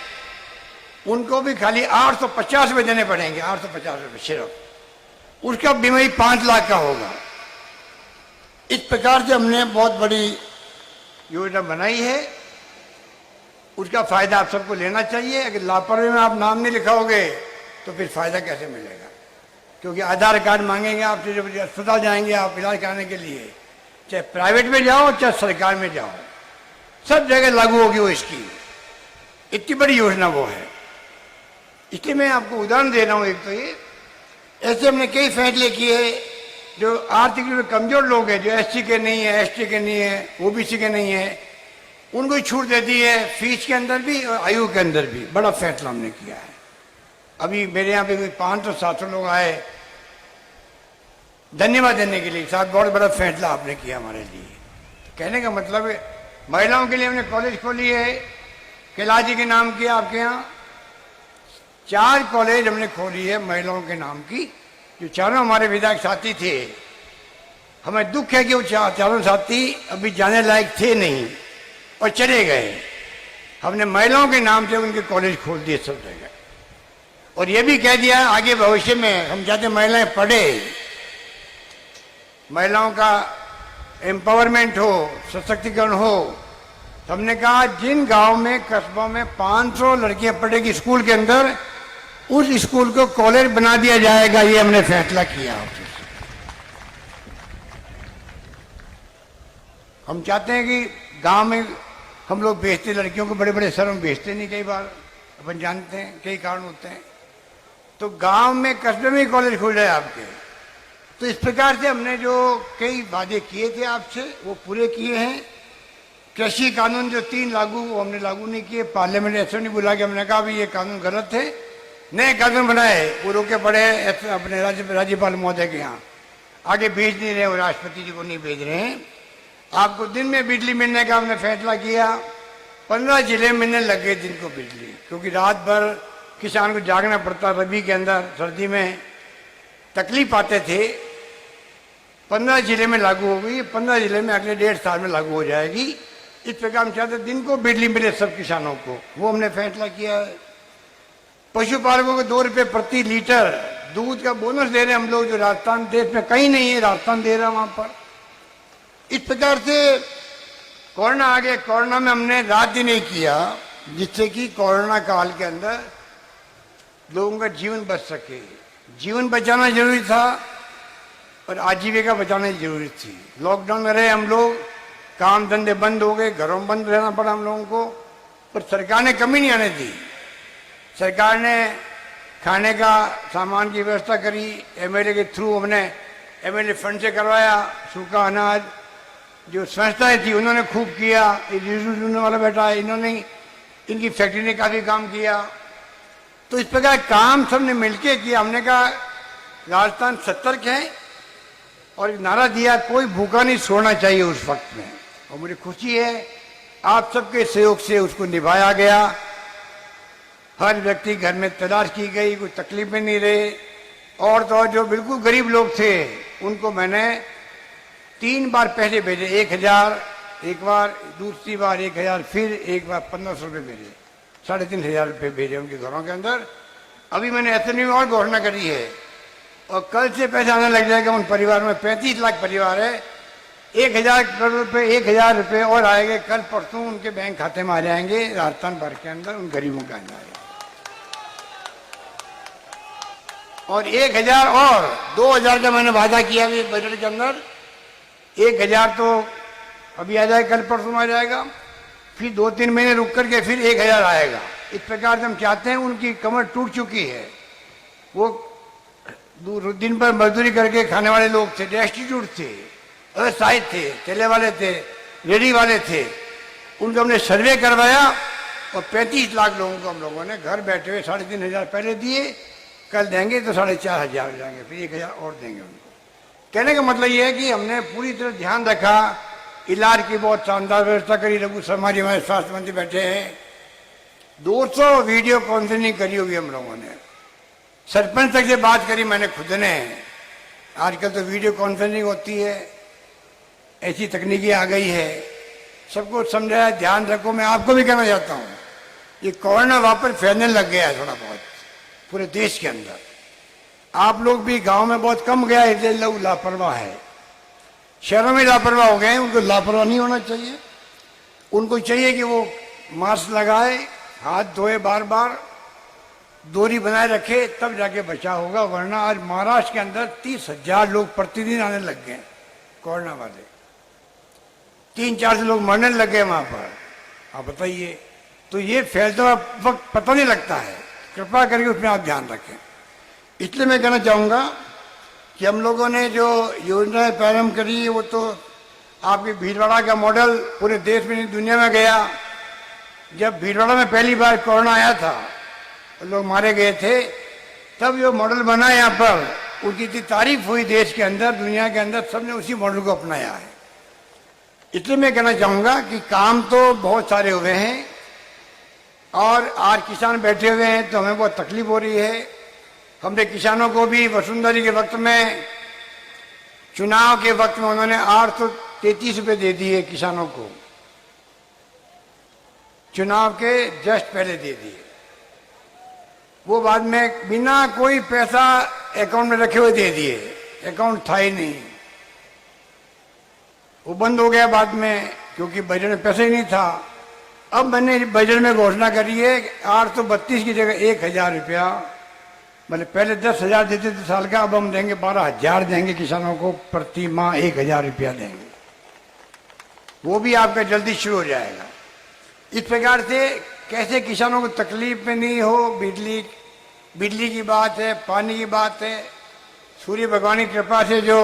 उनको भी खाली 850 रुपये देने पड़ेंगे, 850 रुपये सिर्फ, उसका बीमा ही 5 लाख का होगा। इस प्रकार से हमने बहुत बड़ी योजना बनाई है, उसका फायदा आप सबको लेना चाहिए। अगर लापरवाही में आप नाम नहीं लिखाओगे तो फिर फायदा कैसे मिलेगा? क्योंकि आधार कार्ड मांगेंगे आपसे, जब अस्पताल जाएंगे आप इलाज कराने के लिए, चाहे प्राइवेट में जाओ चाहे सरकार में जाओ, सब जगह लागू होगी वो इसकी। इतनी बड़ी योजना वो है। इसलिए मैं आपको उदाहरण दे रहा हूं। एक तो ये ऐसे हमने कई फैसले किए, जो आर्थिक रूप से कमजोर लोग हैं, जो एससी के नहीं है, एसटी के नहीं है, ओबीसी के नहीं है, उनको छूट दे दी है, फीस के अंदर भी और आयु के अंदर भी। बड़ा फैसला हमने किया है। अभी मेरे यहाँ पे 500-700 लोग आए धन्यवाद देने के लिए, साहब बहुत बड़ा फैसला आपने किया हमारे लिए। कहने का मतलब है महिलाओं के लिए हमने कॉलेज खोली है, कैलाश जी के नाम की। आपके यहाँ 4 कॉलेज हमने खोली है महिलाओं के नाम की, जो चारों हमारे विधायक साथी थे। हमें दुख है कि वो चारों साथी अभी जाने लायक थे नहीं और चले गए। हमने महिलाओं के नाम से उनके कॉलेज खोल दिए सब जगह, और ये भी कह दिया आगे भविष्य में हम चाहते महिलाएं पढ़े, महिलाओं का एम्पावरमेंट हो, सशक्तिकरण हो। तो हमने कहा जिन गांव में कस्बों में 500 लड़कियां पढ़ेगी स्कूल के अंदर, उस स्कूल को कॉलेज बना दिया जाएगा। ये हमने फैसला किया। हम चाहते हैं कि गांव में हम लोग भेजते लड़कियों को, बड़े बड़े शहरों में भेजते नहीं, कई बार अपन जानते हैं कई कारण होते हैं, तो गांव में कस्बे में ही कॉलेज खुल जाए आपके। तो इस प्रकार से हमने जो कई वादे किए थे आपसे वो पूरे किए हैं। कृषि कानून जो 3 लागू, वो हमने लागू नहीं किए। पार्लियामेंट असेंबली बुला के हमने कहा भी ये कानून गलत है, नए कानून बनाए, वो रोके पड़े अपने राज्यपाल महोदय के यहाँ, आगे भेज नहीं रहे, वो राष्ट्रपति जी को नहीं भेज रहे हैं। आपको दिन में बिजली मिलने का हमने फैसला किया। 15 जिले में मिलने लग गए दिन को बिजली, क्योंकि रात भर किसान को जागना पड़ता, रबी के अंदर सर्दी में तकलीफ आते थे। 15 जिले में लागू हो गई, 15 जिले में अगले 1.5 साल में लागू हो जाएगी। इस प्रकार हम चाहते दिन को बिजली मिले सब किसानों को, वो हमने फैसला किया है। पशुपालकों को 2 रुपये प्रति लीटर दूध का बोनस दे रहे हैं हम लोग, जो राजस्थान देश में कहीं नहीं है, राजस्थान दे रहा है वहां पर। इस प्रकार से कोरोना आ गया, कोरोना में हमने रात दिन नहीं किया, जिससे कि कोरोना काल के अंदर लोगों का जीवन बच सके। जीवन बचाना जरूरी था और आजीविका बचाना जरूरी थी। लॉकडाउन में रहे हम लोग, काम धंधे बंद हो गए, घरों में बंद रहना पड़ा हम लोगों को, पर सरकार ने कमी नहीं आने दी। सरकार ने खाने का सामान की व्यवस्था करी, एमएलए के थ्रू हमने एमएलए फंड से करवाया। सूखा अनाज जो संस्थाएं थी उन्होंने खूब किया, वाला बैठा है, इन्होंने, इनकी फैक्ट्री ने काफी काम किया। तो इस प्रकार काम सबने मिलके किया। हमने कहा राजस्थान सतर्क है और नारा दिया कोई भूखा नहीं सोना चाहिए उस वक्त में, और मुझे खुशी है आप सबके सहयोग से उसको निभाया गया। हर व्यक्ति घर में तलाश की गई, कोई तकलीफ में नहीं रहे। और तो और जो बिल्कुल गरीब लोग थे उनको मैंने 3 बार पैसे भेजे, 1000 एक बार, दूसरी बार 1000, फिर एक बार 1500 रुपये भेजे, 3500 रुपये भेजे उनके घरों के अंदर। अभी मैंने एसएमई में और घोषणा करी है और कल से पैसा आने लग जाएगा उन परिवार में। 35 लाख परिवार है, 1000 करोड़ रुपये, 1000 रुपये और आएंगे कल परसों उनके बैंक खाते में आ जाएंगे राजस्थान भर के अंदर, उन गरीबों के अंदर। और 1000 और 2000 का मैंने वादा किया अभी बजट के अंदर। 1000 तो अभी आ जाएगा, कल परसों आ जाएगा, फिर 2-3 महीने रुक करके फिर 1000 आएगा। इस प्रकार से हम चाहते हैं, उनकी कमर टूट चुकी है, वो दिन भर मजदूरी करके खाने वाले लोग थे, डेस्टिट्यूट थे, असाइड थे, ठेले वाले थे, रेडी वाले थे, उनको हमने सर्वे करवाया और 35 लाख लोगों को हम लोगों ने घर बैठे हुए 3500 पहले दिए, कल देंगे तो 4500 हो जाएंगे, फिर 1000 और देंगे उनको। कहने का मतलब ये है कि हमने पूरी तरह ध्यान रखा, इलाज की बहुत शानदार व्यवस्था करी। रघु शर्मा जी हमारे स्वास्थ्य मंत्री बैठे हैं, 200 वीडियो कॉन्फ्रेंसिंग करी हुई हम लोगों ने, सरपंच तक से बात करी मैंने खुद ने। आजकल तो वीडियो कॉन्फ्रेंसिंग होती है, ऐसी तकनीकी आ गई है, सबको समझाया, ध्यान रखो। मैं आपको भी कहना चाहता हूँ, ये कोरोना वापस फैलने लग गया है थोड़ा बहुत पूरे देश के अंदर। आप लोग भी गांव में बहुत कम गया है, इसलिए लोग लापरवाह है, शहरों में लापरवाह हो गए हैं। उनको लापरवाह नहीं होना चाहिए, उनको चाहिए कि वो मास्क लगाए, हाथ धोए, बार बार दूरी बनाए रखे, तब जाके बचाव होगा। वरना आज महाराष्ट्र के अंदर 30,000 लोग प्रतिदिन आने लग गए कोरोना वाले, 3-4 लोग मरने लग गए वहां पर। आप बताइए, तो ये फैलता हुआ वक्त पता नहीं लगता है, कृपा करके उसमें आप ध्यान रखें। इसलिए मैं कहना चाहूँगा कि हम लोगों ने जो योजनाएं प्रारंभ करी है, वो तो आपके भीलवाड़ा का मॉडल पूरे देश में, दुनिया में गया। जब भीलवाड़ा में पहली बार कोरोना आया था, लोग मारे गए थे, तब जो मॉडल बना यहाँ पर, उनकी इतनी तारीफ हुई देश के अंदर, दुनिया के अंदर, सबने उसी मॉडल को अपनाया है। इसलिए मैं कहना चाहूँगा कि काम तो बहुत सारे हुए हैं और आज किसान बैठे हुए हैं तो हमें बहुत तकलीफ हो रही है। हमने किसानों को भी वसुंधरा जी के वक्त में, चुनाव के वक्त में उन्होंने 833 रुपये दे दिए किसानों को, चुनाव के जस्ट पहले दे दिए। वो बाद में बिना कोई पैसा अकाउंट में रखे हुए दे दिए, अकाउंट था ही नहीं, वो बंद हो गया बाद में, क्योंकि बजट में पैसा ही नहीं था। अब मैंने बजट में घोषणा करी है 832 की जगह 1000 रुपया, मतलब पहले 10,000 देते थे साल का, अब हम देंगे 12,000 देंगे किसानों को, प्रति माह 1000 रुपया देंगे। वो भी आपका जल्दी शुरू हो जाएगा। इस प्रकार से कैसे किसानों को तकलीफ में नहीं हो। बिजली की बात है, पानी की बात है, सूर्य भगवान की कृपा से जो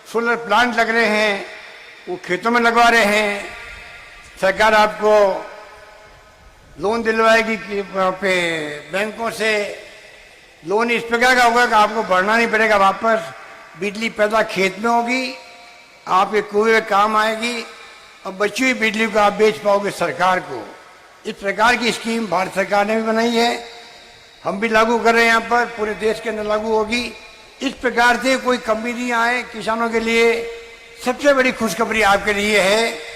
सोलर प्लांट लग रहे हैं वो खेतों में लगवा रहे हैं। सरकार आपको लोन दिलवाएगी कि पे बैंकों से लोन इस प्रकार का होगा कि आपको भरना नहीं पड़ेगा वापस, बिजली पैदा खेत में होगी, आपके कुएं में काम आएगी और बची हुई बिजली को आप बेच पाओगे सरकार को। इस प्रकार की स्कीम भारत सरकार ने भी बनाई है, हम भी लागू कर रहे हैं, यहाँ पर पूरे देश के अंदर लागू होगी। इस प्रकार से कोई कमी नहीं आए किसानों के लिए। सबसे बड़ी खुशखबरी आपके लिए है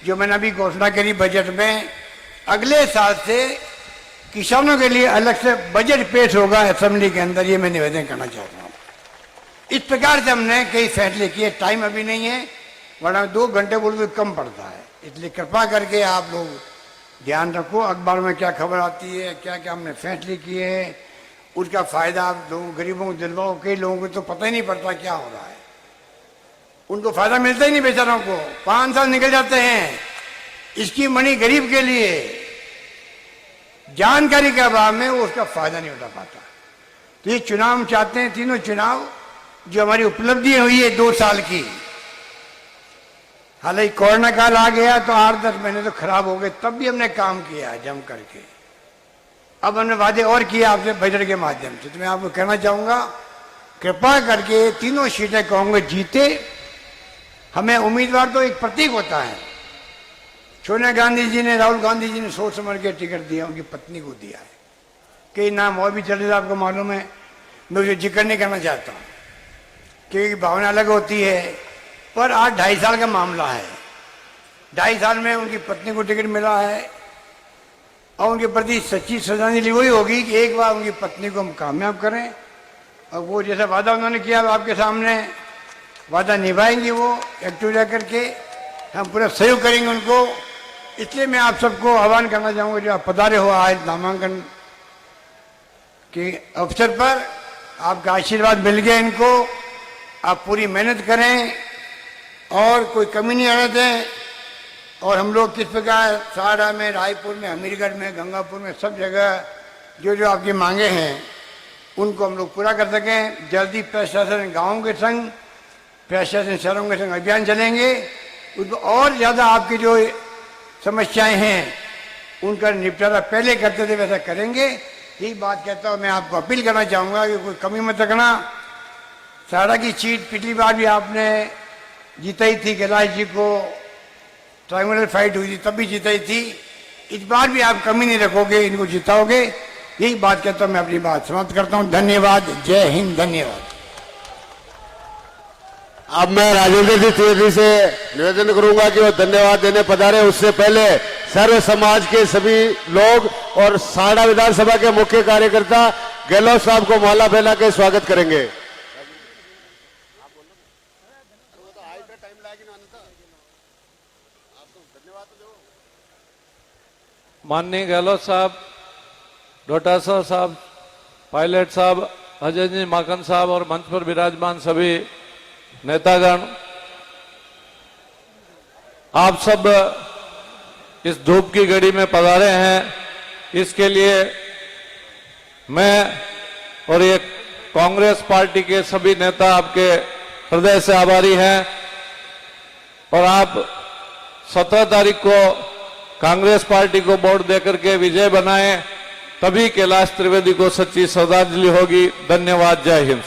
जो मैंने अभी घोषणा करी बजट में, अगले साल से किसानों के लिए अलग से बजट पेश होगा असेंबली के अंदर, ये मैं निवेदन करना चाहता हूँ। इस प्रकार से हमने कई फैसले किए, टाइम अभी नहीं है, वरना 2 घंटे बोलते कम पड़ता है। इसलिए कृपा करके आप लोग ध्यान रखो, अखबार में क्या खबर आती है, क्या क्या हमने फैसले किए हैं, उसका फायदा आप लोगों गरीबों को दिलवाओ। कई लोगों को तो पता ही नहीं पड़ता क्या हो रहा है, उनको फायदा मिलता ही नहीं, बेचारों को 5 साल निकल जाते हैं। इसकी मनी गरीब के लिए जानकारी के अभाव में वो उसका फायदा नहीं उठा पाता। तो ये चुनाव हम चाहते हैं, तीनों चुनाव जो हमारी उपलब्धि हुई है 2 साल की, हालांकि कोरोना काल आ गया तो 8-10 महीने तो खराब हो गए, तब भी हमने काम किया जम करके। अब हमने वादे और किए आपसे बजट के माध्यम से। तो मैं आपको कहना चाहूंगा, कृपा करके तीनों सीटें कांग्रेस जीते। हमें उम्मीदवार तो एक प्रतीक होता है, सोनिया गांधी जी ने, राहुल गांधी जी ने सोच समझ के टिकट दिया, उनकी पत्नी को दिया है। कई नाम और भी चल रहे थे, आपको मालूम है, मैं उसे जिक्र नहीं करना चाहता। की भावना अलग होती है, पर आज 2.5 साल का मामला है। 2.5 साल में उनकी पत्नी को टिकट मिला है और उनके प्रति सच्ची श्रद्धांजलि वही होगी कि एक बार उनकी पत्नी को हम कामयाब करें और वो जैसा वादा उन्होंने किया आपके सामने वादा निभाएंगे। वो एक्टिव रह करके हम पूरा सहयोग करेंगे उनको। इसलिए मैं आप सबको आह्वान करना चाहूँगा, जो आप पधारे हो आज नामांकन के अवसर पर, आपका आशीर्वाद मिल गया इनको। आप पूरी मेहनत करें और कोई कमी नहीं आने दें। और हम लोग किस प्रकार सहाड़ा में, रायपुर में, अमीरगढ़ में, गंगापुर में, सब जगह जो जो आपकी मांगे हैं उनको हम लोग पूरा कर सकें। जल्दी प्रशासन गाँव के संग, प्रशासन शहरों के संग अभियान चलेंगे। उसको और ज़्यादा आपकी जो समस्याएं हैं उनका निपटारा पहले करते थे वैसा करेंगे। यही बात कहता हूँ। मैं आपको अपील करना चाहूँगा कि कोई कमी मत रखना। सहाड़ा की सीट पिछली बार भी आपने जीताई थी, कैलाश जी को ट्राइब्यूनल फाइट हुई थी तब भी जीताई थी। इस बार भी आप कमी नहीं रखोगे, इनको जिताओगे। यही बात कहता हूँ। मैं अपनी बात समाप्त करता हूँ। धन्यवाद। जय हिंद। धन्यवाद। अब मैं राजेंद्र जी त्रिवेदी से निवेदन करूंगा कि वो धन्यवाद देने पधारे। उससे पहले सर्व समाज के सभी लोग और सहाड़ा विधानसभा के मुख्य कार्यकर्ता गहलोत साहब को माला पहना के स्वागत करेंगे। माननीय गहलोत साहब, डोटासरा साहब, पायलट साहब, अजय जी माकन साहब और मंच पर विराजमान सभी नेतागण, आप सब इस धूप की घड़ी में पधारे हैं। इसके लिए मैं और ये कांग्रेस पार्टी के सभी नेता आपके हृदय से आभारी हैं। और आप 17 तारीख को कांग्रेस पार्टी को वोट देकर के विजय बनाएं, तभी कैलाश त्रिवेदी को सच्ची श्रद्धांजलि होगी। धन्यवाद। जय हिंद।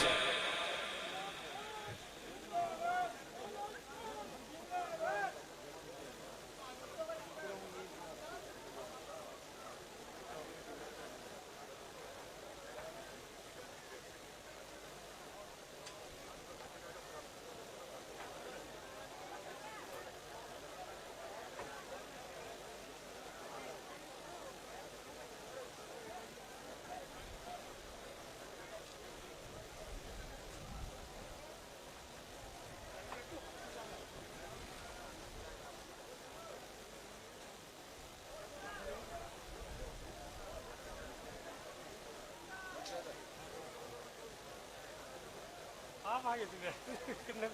आप आगे कितने